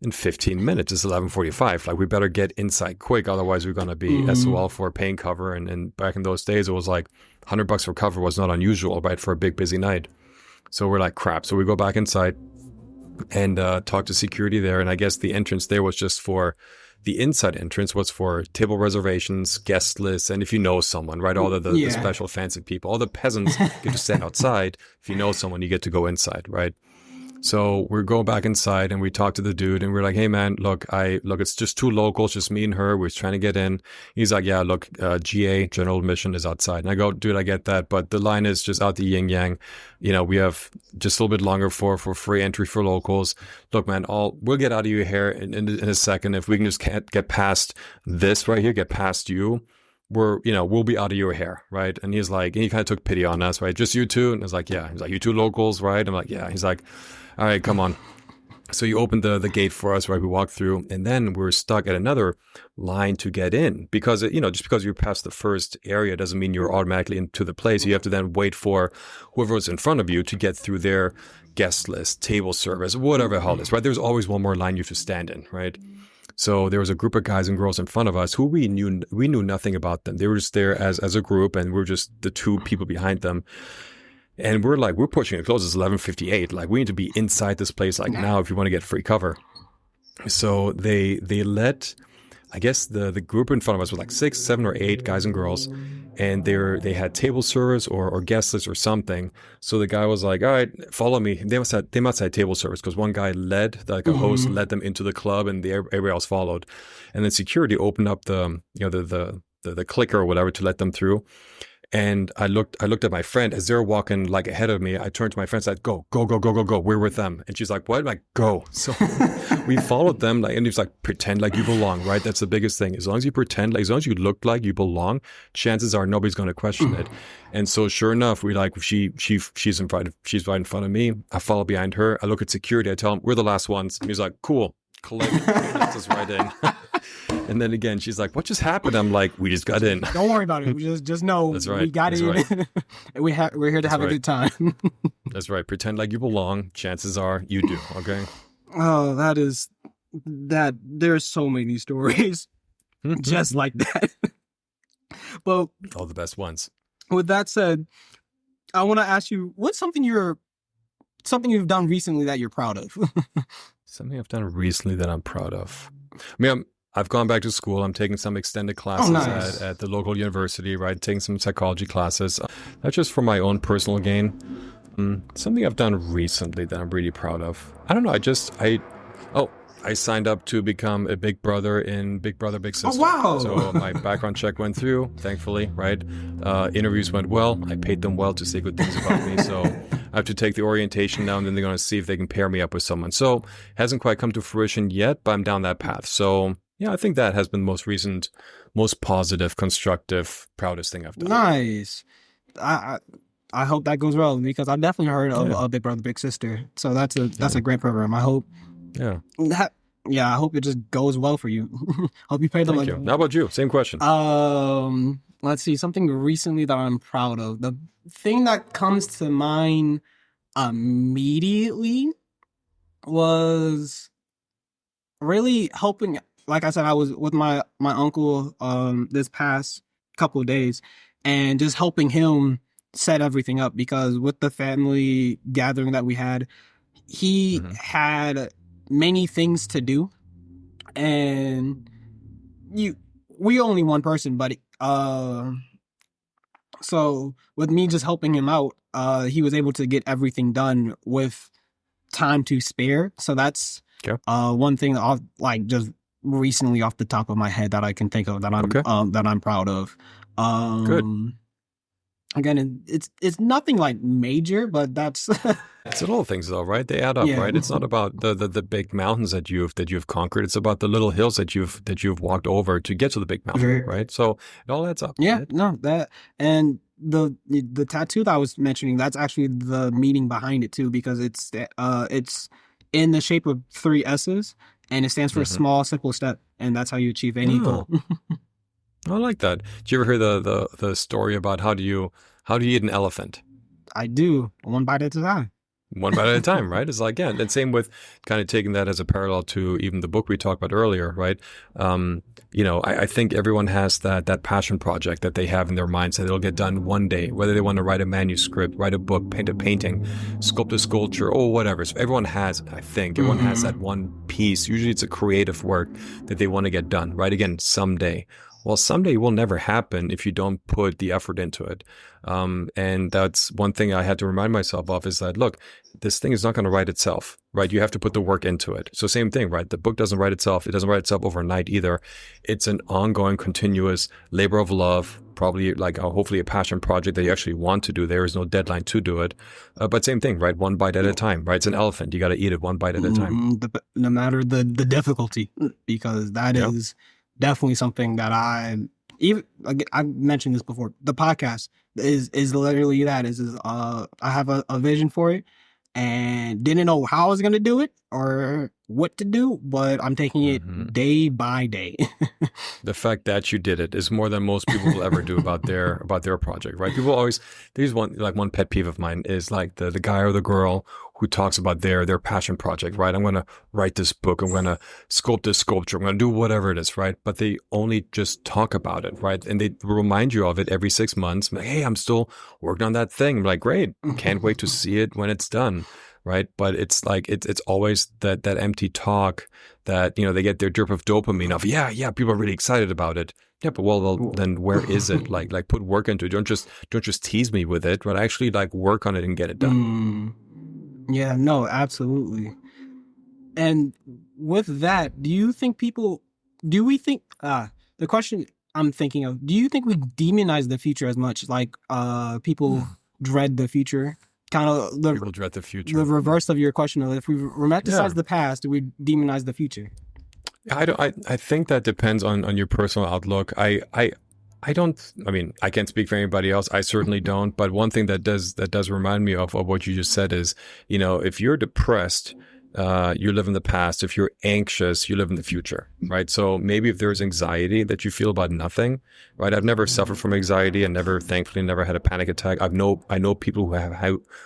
in 15 minutes. It's 11:45. Like, we better get inside quick, otherwise we're going to be SOL for paying cover. And back in those days, it was like $100 for cover was not unusual, right, for a big busy night. So we're like, crap. So we go back inside and talk to security there. And I guess the entrance there was just for. The inside entrance was for table reservations, guest lists, and if you know someone, right? All the special fancy people, all the peasants get to stand outside. If you know someone, you get to go inside, right? So we're going back inside and we talk to the dude and we're like, hey man, look, it's just two locals, just me and her. We're trying to get in. He's like, yeah, look, GA, general admission is outside. And I go, dude, I get that. But the line is just out the yin yang. You know, we have just a little bit longer for free entry for locals. Look, man, we'll get out of your hair in a second. If we can just get past this right here, get past you, we'll be out of your hair, right? And he's like, and he kind of took pity on us, right? Just you two? And I was like, yeah. He's like, you two locals, right? I'm like, yeah. He's like, all right, come on. So you opened the gate for us, right? We walked through, and then we're stuck at another line to get in because, just because you're past the first area doesn't mean you're automatically into the place. You have to then wait for whoever was in front of you to get through their guest list, table service, whatever the hell it is, right? There's always one more line you have to stand in, right? So there was a group of guys and girls in front of us who we knew nothing about them. They were just there as a group, and we're just the two people behind them. And we're pushing it close. It's 11:58. Like, we need to be inside this place like now if you want to get free cover. So they let, I guess the group in front of us was like 6, 7, or 8 guys and girls, and they had table service or guest list or something. So the guy was like, all right, follow me. They must have table service because one guy led, like a host led them into the club, and everybody else followed. And then security opened up the clicker or whatever to let them through. And I looked at my friend as they're walking like ahead of me. I turned to my friend and said, go. We're with them. And she's like, what? I'm like, go. So we followed them. Like, and he was like, pretend like you belong, right? That's the biggest thing. As long as you pretend, like, as long as you look like you belong, chances are nobody's going to question it. And so sure enough, she's right in front of me. I follow behind her. I look at security. I tell him, we're the last ones. And he's like, cool. Collect. That's us right in. And then again, she's like, what just happened? I'm like, we just got in. Don't worry about it. We just know That's right. We got in. Right. And we're here to have a good time. That's right. Pretend like you belong. Chances are you do. Okay. Oh, there's so many stories just like that. But all the best ones. With that said, I want to ask you, what's something you've done recently that you're proud of? Something I've done recently that I'm proud of. I mean, I've gone back to school. I'm taking some extended classes at the local university, right? Taking some psychology classes. That's just for my own personal gain. Something I've done recently that I'm really proud of. I don't know. I signed up to become a big brother in Big Brother, Big Sister. Oh, wow. So my background check went through, thankfully, right? Interviews went well. I paid them well to say good things about me. So I have to take the orientation now, and then they're going to see if they can pair me up with someone. So hasn't quite come to fruition yet, but I'm down that path. So yeah, I think that has been the most recent, most positive, constructive, proudest thing I've done. Nice. I hope that goes well, because I've definitely heard of Big Brother, Big Sister. So that's a great program. I hope. I hope it just goes well for you. Hope you pay the money. How about you? Same question. Let's see, something recently that I'm proud of. The thing that comes to mind immediately was really helping. Like I said, I was with my uncle this past couple of days, and just helping him set everything up, because with the family gathering that we had, he had many things to do, and we only one person, but so with me just helping him out, he was able to get everything done with time to spare. So that's one thing that I've, like, just recently off the top of my head that I can think of that I'm proud of. Good. Again, it's nothing like major, but that's it's the little things though, right? They add up, right? It's not about the big mountains that you've conquered. It's about the little hills that you've walked over to get to the big mountain, right? So it all adds up. Yeah, right? no, that, and the tattoo that I was mentioning, that's actually the meaning behind it too, because it's in the shape of 3 S's, and it stands for a small, simple step, and that's how you achieve any goal. I like that. Did you ever hear the story about how do you eat an elephant? I do. One bite at a time. One bite at a time, right? It's like, yeah, and same with kind of taking that as a parallel to even the book we talked about earlier, right? I think everyone has that passion project that they have in their minds that it'll get done one day, whether they want to write a manuscript, write a book, paint a painting, sculpt a sculpture, or whatever. So everyone has that one piece. Usually it's a creative work that they want to get done, right? Again, someday. well, someday will never happen if you don't put the effort into it. And that's one thing I had to remind myself of, is that, look, this thing is not going to write itself, right? You have to put the work into it. So same thing, right? The book doesn't write itself. It doesn't write itself overnight either. It's an ongoing, continuous labor of love, probably like hopefully a passion project that you actually want to do. There is no deadline to do it. But same thing, right? One bite at a time, right? It's an elephant. You got to eat it one bite at a time. No matter the difficulty, because that is definitely something that I've mentioned this before. The podcast is literally that. I have a vision for it and didn't know how I was going to do it or what to do, but I'm taking it day by day. The fact that you did it is more than most people will ever do about their project, right? People always, there's one pet peeve of mine is like the guy or the girl who talks about their passion project, right? I'm going to write this book. I'm going to sculpt this sculpture. I'm going to do whatever it is, right? But they only just talk about it, right? And they remind you of it every 6 months. Like, hey, I'm still working on that thing. I'm like, great. Can't wait to see it when it's done, right? But it's like, it's always that empty talk that, they get their drip of dopamine of, yeah, people are really excited about it. Yeah, but well, then where is it? Like put work into it. Don't just tease me with it, but actually like work on it and get it done. Yeah, no, absolutely. And with that, do we think, the question I'm thinking of, do you think we demonize the future as much? Like, people dread the future? Kind of people dread the future. The reverse of your question, if we romanticize the past, do we demonize the future? I think that depends on your personal outlook. I mean, I can't speak for anybody else. I certainly don't. But one thing that does remind me of what you just said is, if you're depressed, you live in the past. If you're anxious, you live in the future, right? So maybe if there's anxiety that you feel about nothing, right? I've never suffered from anxiety and thankfully never had a panic attack. I know people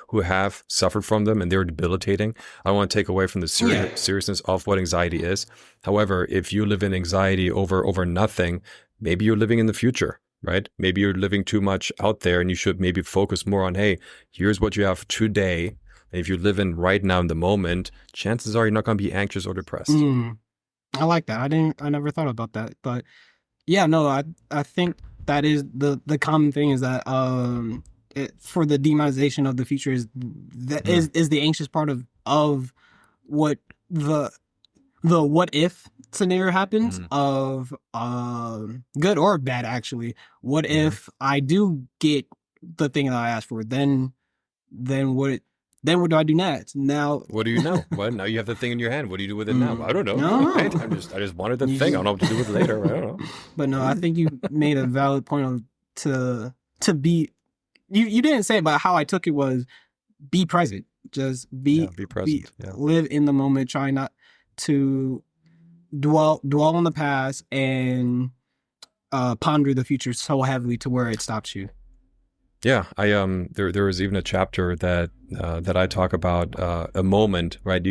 who have suffered from them and they're debilitating. I don't want to take away from the seriousness of what anxiety is. However, if you live in anxiety over nothing, maybe you're living in the future, right? Maybe you're living too much out there and you should maybe focus more on, hey, here's what you have today. And if you live in right now in the moment, chances are you're not going to be anxious or depressed. I like that. I never thought about that. But yeah, no, I think that is the common thing is that for the demonization of the future is the anxious part of what the what if scenario happens of good or bad actually. What if I do get the thing that I asked for? Then what do I do next? Now, what do you know? Well, now you have the thing in your hand. What do you do with it now? I don't know. No. Right? I just wanted the thing. I don't know what to do with it later. I don't know. But no, I think you made a valid point to be. You didn't say it, but how I took it was be present. Just be present. Live in the moment. Try not to dwell on the past and ponder the future so heavily to where it stops you. Yeah, there was even a chapter that I talk about a moment, right?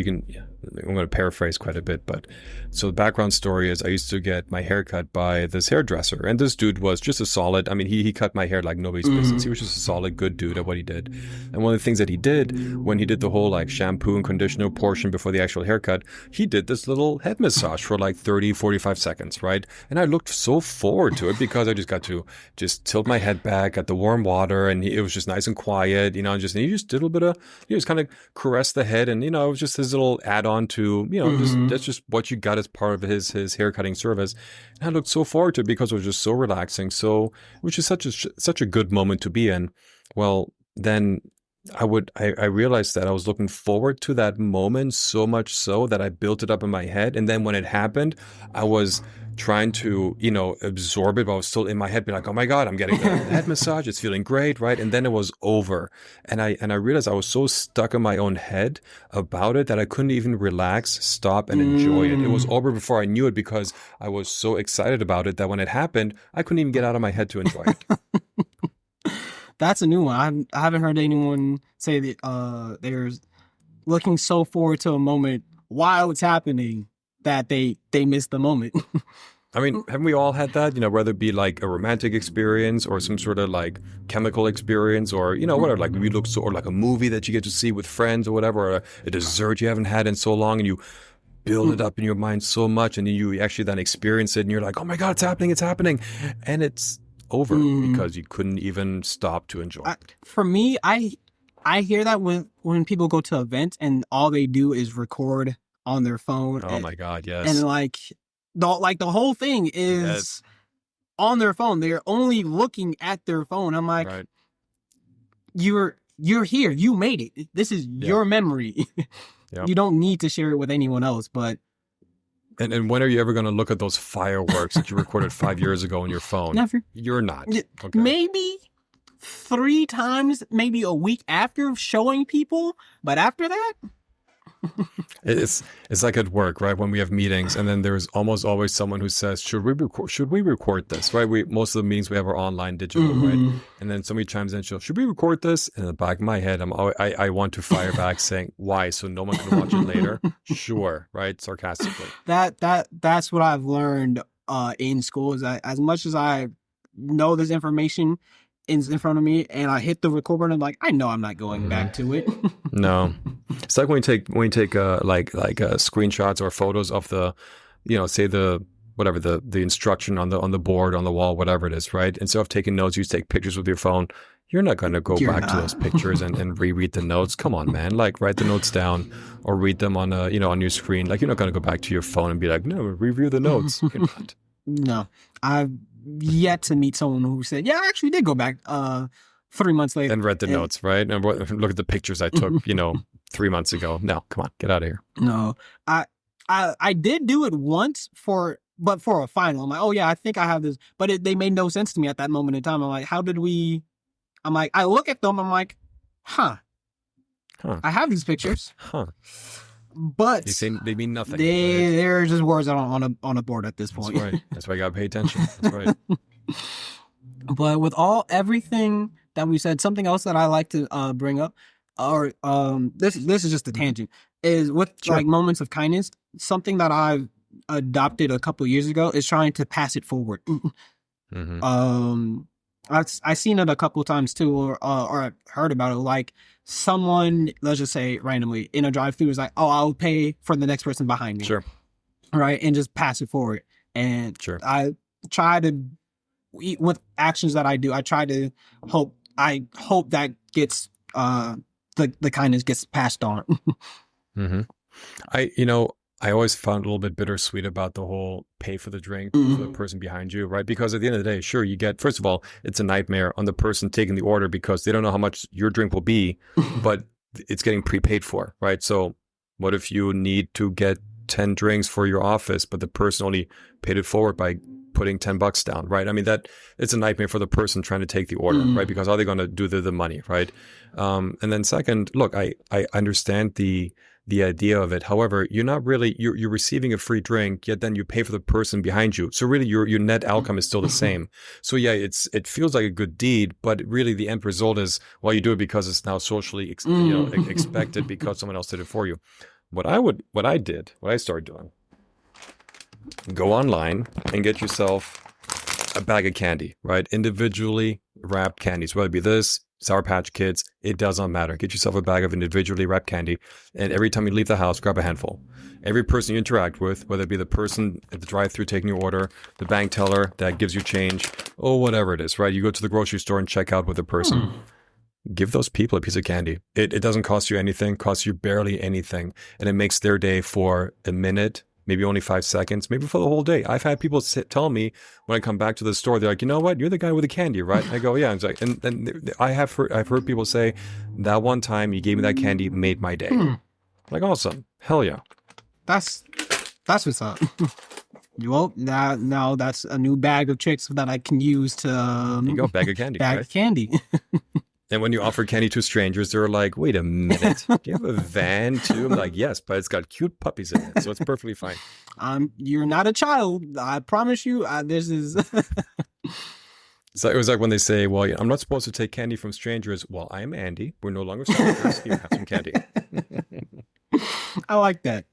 I'm going to paraphrase quite a bit, but so the background story is I used to get my hair cut by this hairdresser, and this dude was just a solid. I mean, he cut my hair like nobody's business. He was just a solid, good dude at what he did. And one of the things that he did when he did the whole like shampoo and conditioner portion before the actual haircut, he did this little head massage for like 30, 45 seconds, right? And I looked so forward to it because I just got to just tilt my head back at the warm water, and it was just nice and quiet, and he just did a little bit of, just kind of caress the head, and it was just his little add-on to, that's just what you got as part of his haircutting service. And I looked so forward to it because it was just so relaxing, which is such a good moment to be in. Well, then I realized that I was looking forward to that moment so much so that I built it up in my head, and then when it happened, I was trying to, absorb it, but I was still in my head, be like, oh my God, I'm getting the head massage. It's feeling great, right? And then it was over. And I realized I was so stuck in my own head about it that I couldn't even relax, stop, and enjoy it. It was over before I knew it because I was so excited about it that when it happened, I couldn't even get out of my head to enjoy it. That's a new one. I haven't heard anyone say that they're looking so forward to a moment while it's happening that they missed the moment. I mean, haven't we all had that? Whether it be like a romantic experience or some sort of like chemical experience or, whatever, like we look or like a movie that you get to see with friends or whatever, or a dessert you haven't had in so long and you build it up in your mind so much, and you actually then experience it, and you're like, oh my God, it's happening. And it's over because you couldn't even stop to enjoy it. For me, I hear that when people go to events and all they do is record on their phone. Oh my God, yes. And like the whole thing is on their phone. They're only looking at their phone. I'm like, right. You're here. You made it. This is your memory. Yep. You don't need to share it with anyone else. But and when are you ever going to look at those fireworks that you recorded 5 years ago on your phone? Never. You're not. Okay. Maybe 3 times, maybe a week after showing people. But after that, it's like at work, right? When we have meetings, and then there's almost always someone who says, "Should we record this?" Right? Most of the meetings we have are online, digital, right? And then somebody chimes in, "Should we record this?" And in the back of my head, I want to fire back saying, "Why? So no one can watch it later?" Sure, right? Sarcastically. That's what I've learned in school is that as much as I know this information is in front of me and I hit the record button, I'm like, I know I'm not going back to it. No, it's like when you take screenshots or photos of the, say the instruction on the board, on the wall, whatever it is, right? Instead of taking notes, you take pictures with your phone. You're not going to go back to those pictures and reread the notes. Come on, man. Like, write the notes down or read them on on your screen. Like, you're not going to go back to your phone and be like, no, review the notes. You're not. No, I've yet to meet someone who said, yeah, I actually did go back 3 months later. And read the notes, right? And look at the pictures I took, 3 months ago. No, come on, get out of here. No, I did do it once for a final. I'm like, oh yeah, I think I have this. But they made no sense to me at that moment in time. I'm like, I'm like, I look at them, I'm like, huh. I have these pictures. Huh. But they mean nothing. They're just words on a board at this point. That's right. That's why I gotta pay attention. That's right. But with everything that we said, something else that I like to bring up, or this is just a tangent, is with like moments of kindness. Something that I've adopted a couple years ago is trying to pass it forward. I've seen it a couple of times too, or I've heard about it. Like someone, let's just say randomly in a drive-thru is like, "Oh, I'll pay for the next person behind me." Sure. Right, and just pass it forward. And I try to, with actions that I do, I try to hope that gets the kindness gets passed on. I always found a little bit bittersweet about the whole pay for the drink for the person behind you, right? Because at the end of the day, sure, you get, first of all, it's a nightmare on the person taking the order because they don't know how much your drink will be, but it's getting prepaid for, right? So what if you need to get 10 drinks for your office, but the person only paid it forward by putting $10 down, right? I mean, it's a nightmare for the person trying to take the order, right? Because how are they going to do the money, right? And then second, look, I understand the idea of it. However, you're not really, you're receiving a free drink, yet then you pay for the person behind you. So really your net outcome is still the same. So yeah, it feels like a good deed, but really the end result is, well, you do it because it's now socially expected because someone else did it for you. What I started doing, go online and get yourself a bag of candy, right? Individually wrapped candies, whether it be this, Sour Patch Kids, it does not matter. Get yourself a bag of individually wrapped candy, and every time you leave the house, grab a handful. Every person you interact with, whether it be the person at the drive-thru taking your order, the bank teller that gives you change, or whatever it is, right? You go to the grocery store and check out with a person. Give those people a piece of candy. It doesn't cost you anything, costs you barely anything, and it makes their day for a minute, maybe only 5 seconds, maybe for the whole day. I've had people tell me when I come back to the store, they're like, you know what? You're the guy with the candy, right? I go, yeah. And, it's like, and I've heard people say, that one time you gave me that candy made my day. Like, awesome. Hell yeah. That's what's up. Well, now that's a new bag of tricks that I can use to... there you go, bag of candy. Bag of candy. And when you offer candy to strangers, they're like, wait a minute, do you have a van too? I'm like, yes, but it's got cute puppies in it, so it's perfectly fine. You're not a child. I promise you, this is... So it was like when they say, well, I'm not supposed to take candy from strangers. Well, I'm Andy. We're no longer strangers. Here, have some candy. I like that.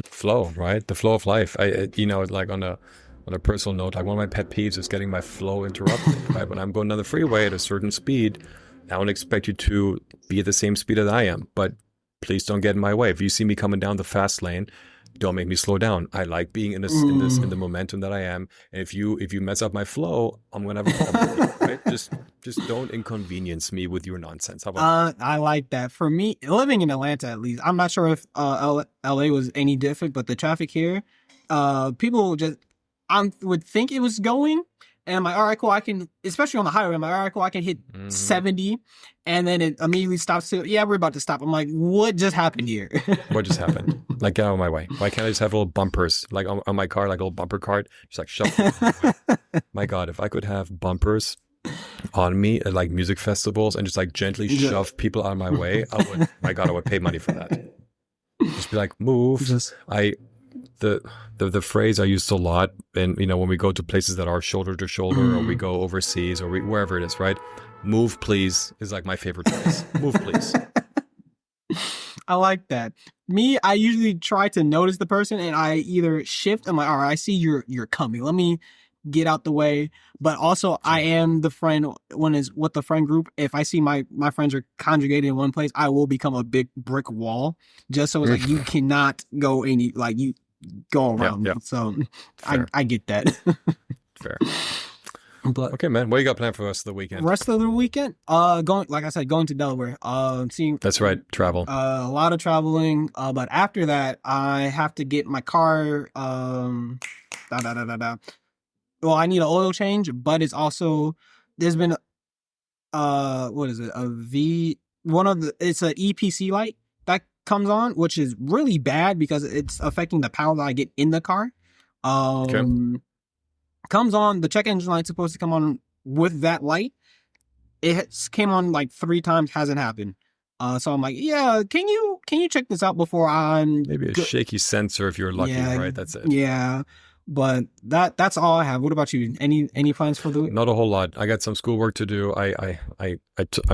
Flow, right? The flow of life. Like on a personal note, like one of my pet peeves is getting my flow interrupted, right? When I'm going down the freeway at a certain speed, I don't expect you to be at the same speed as I am, but please don't get in my way. If you see me coming down the fast lane, don't make me slow down. I like being in the momentum that I am. And if you mess up my flow, I'm gonna have a problem with you, right? Just don't inconvenience me with your nonsense. How about I like that. For me, living in Atlanta, at least, I'm not sure if LA was any different, but the traffic here, people just, I would think it was going, and I'm like, all right, cool. I can, especially on the highway, I'm like, all right, cool. I can hit 70, and then it immediately stops. Yeah, we're about to stop. I'm like, what just happened here? what just happened? Like, get out of my way. Why can't I just have little bumpers like on my car, like a little bumper card? Just like shove. My God, if I could have bumpers on me at like music festivals and just like gently shove people out of my way, I would pay money for that. Just be like, move. The phrase I used a lot, and when we go to places that are shoulder to shoulder, or we go overseas, or wherever it is, right? Move, please, is like my favorite phrase. Move, please. I like that. Me, I usually try to notice the person, and I either shift. I'm like, all right, I see you're coming. Let me get out the way. But also, I am the friend when it's with the friend group. If I see my friends are congregated in one place, I will become a big brick wall, just so it's like you cannot go you go around. Yeah. So I get that. Fair. But okay, man, what you got planned for the rest of the weekend? Rest of the weekend, going to Delaware. Seeing. That's right, travel. A lot of traveling. But after that, I have to get my car. Well, I need an oil change, but it's also there's been what is it? It's an EPC light that comes on, which is really bad because it's affecting the power that I get in the car. Comes on, the check engine light's supposed to come on with that light. It came on like 3 times, hasn't happened. So I'm like, yeah, can you check this out before I'm maybe a shaky sensor if you're lucky, right? That's it. Yeah. But that's all I have. What about you? Any plans for the week? Not a whole lot. I got some schoolwork to do. I'm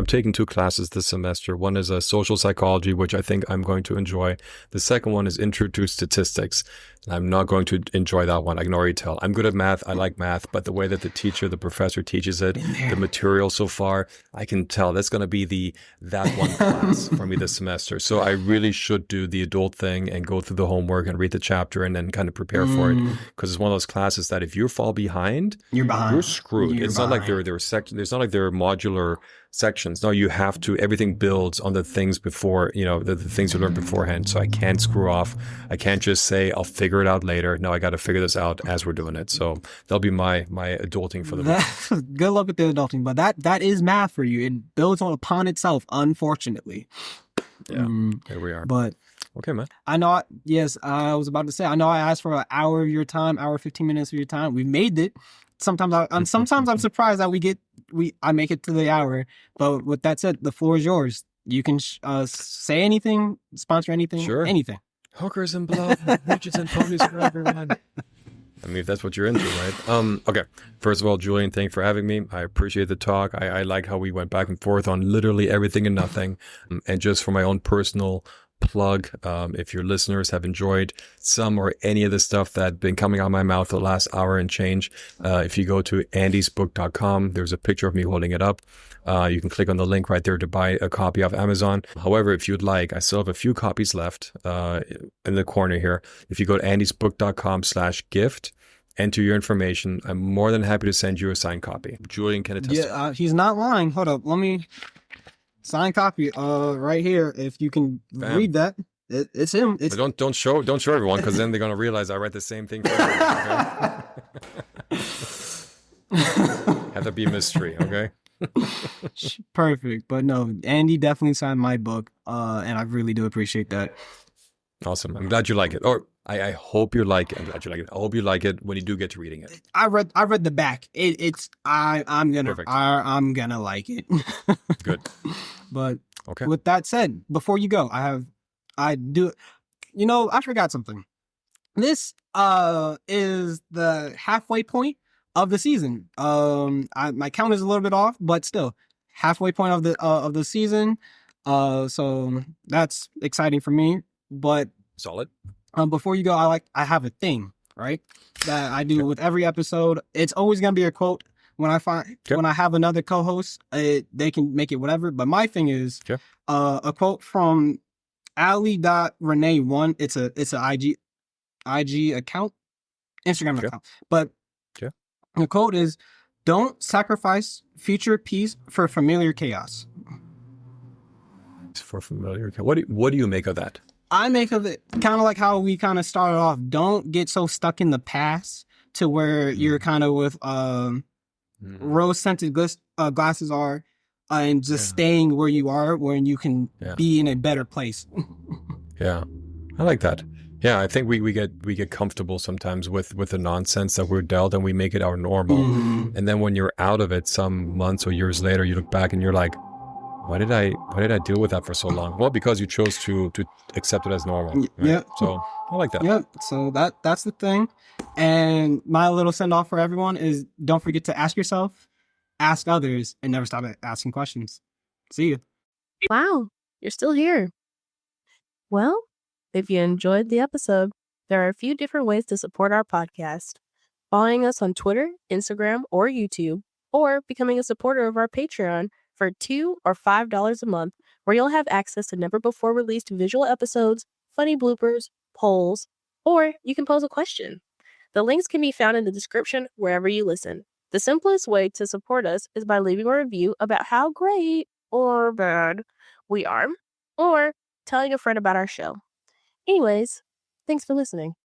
taking 2 classes this semester. One is a social psychology, which I think I'm going to enjoy. The second one is intro to statistics. I'm not going to enjoy that one. I can already tell. I'm good at math. I like math, but the way that the professor teaches it, the material so far, I can tell that's going to be that one class for me this semester. So I really should do the adult thing and go through the homework and read the chapter and then kind of prepare for it. Because it's one of those classes that if you fall behind, you're screwed. It's not like they're it's not like they're modular sections. No, you have to, everything builds on the things before, the things you learned beforehand. So I can't screw off. I can't just say, I'll figure it out later. No, I got to figure this out as we're doing it. So that'll be my adulting for the week. Good luck with the adulting, but that is math for you. It builds upon itself, unfortunately. Yeah, here we are. But okay, man. I know, yes, I was about to say, I know I asked for an hour of your time, 15 minutes of your time. We made it. Sometimes I'm surprised that I make it to the hour. But with that said, the floor is yours. You can say anything, sponsor anything, anything. Hookers and blow, midgets and ponies for everyone. I mean, if that's what you're into, right? Okay. First of all, Julian, thank you for having me. I appreciate the talk. I like how we went back and forth on literally everything and nothing. And just for my own personal plug, if your listeners have enjoyed some or any of the stuff that's been coming out of my mouth the last hour and change, if you go to andysbook.com, there's a picture of me holding it up. You can click on the link right there to buy a copy off Amazon. However, if you'd like, I still have a few copies left in the corner here. If you go to andysbook.com/gift, enter your information, I'm more than happy to send you a signed copy. Julian can attest. Yeah, he's not lying. Hold up, let me. Signed copy, right here. If you can read that, it's him. It's don't show everyone, because then they're gonna realize I write the same thing for everyone. Okay? Have to be a mystery, okay? Perfect, but no, Andy definitely signed my book, and I really do appreciate that. Awesome. I'm glad you like it. Or I hope you like it. I'm glad you like it. I hope you like it when you do get to reading it. I read the back. I'm gonna like it. Good. But okay. With that said, before you go, I forgot something. This is the halfway point of the season. My count is a little bit off, but still halfway point of the season. So that's exciting for me. But solid. Before you go, I have a thing, right, that I do with every episode. It's always gonna be a quote. When I have another co-host, they can make it whatever. But my thing is a quote from Ali.Renee1. It's a IG. IG account, Instagram Okay. account. But Okay. the quote is, "Don't sacrifice future peace for familiar chaos." For familiar. Okay. What do you make of that? I make of it kind of like how we kind of started off. Don't get so stuck in the past to where you're kind of with rose scented glasses are, and just staying where you are when you can be in a better place. Yeah, I like that. Yeah, I think we get comfortable sometimes with the nonsense that we're dealt, and we make it our normal. And then when you're out of it, some months or years later, you look back and you're like, why did I deal with that for so long? Well, because you chose to accept it as normal. Right? Yeah. So I like that. Yep. So that's the thing. And my little send off for everyone is, don't forget to ask yourself, ask others, and never stop asking questions. See you. Wow, you're still here. Well, if you enjoyed the episode, there are a few different ways to support our podcast. Following us on Twitter, Instagram, or YouTube, or becoming a supporter of our Patreon for $2 or $5 a month, where you'll have access to never before released visual episodes, funny bloopers, polls, or you can pose a question. The links can be found in the description wherever you listen. The simplest way to support us is by leaving a review about how great or bad we are, or telling a friend about our show. Anyways, thanks for listening.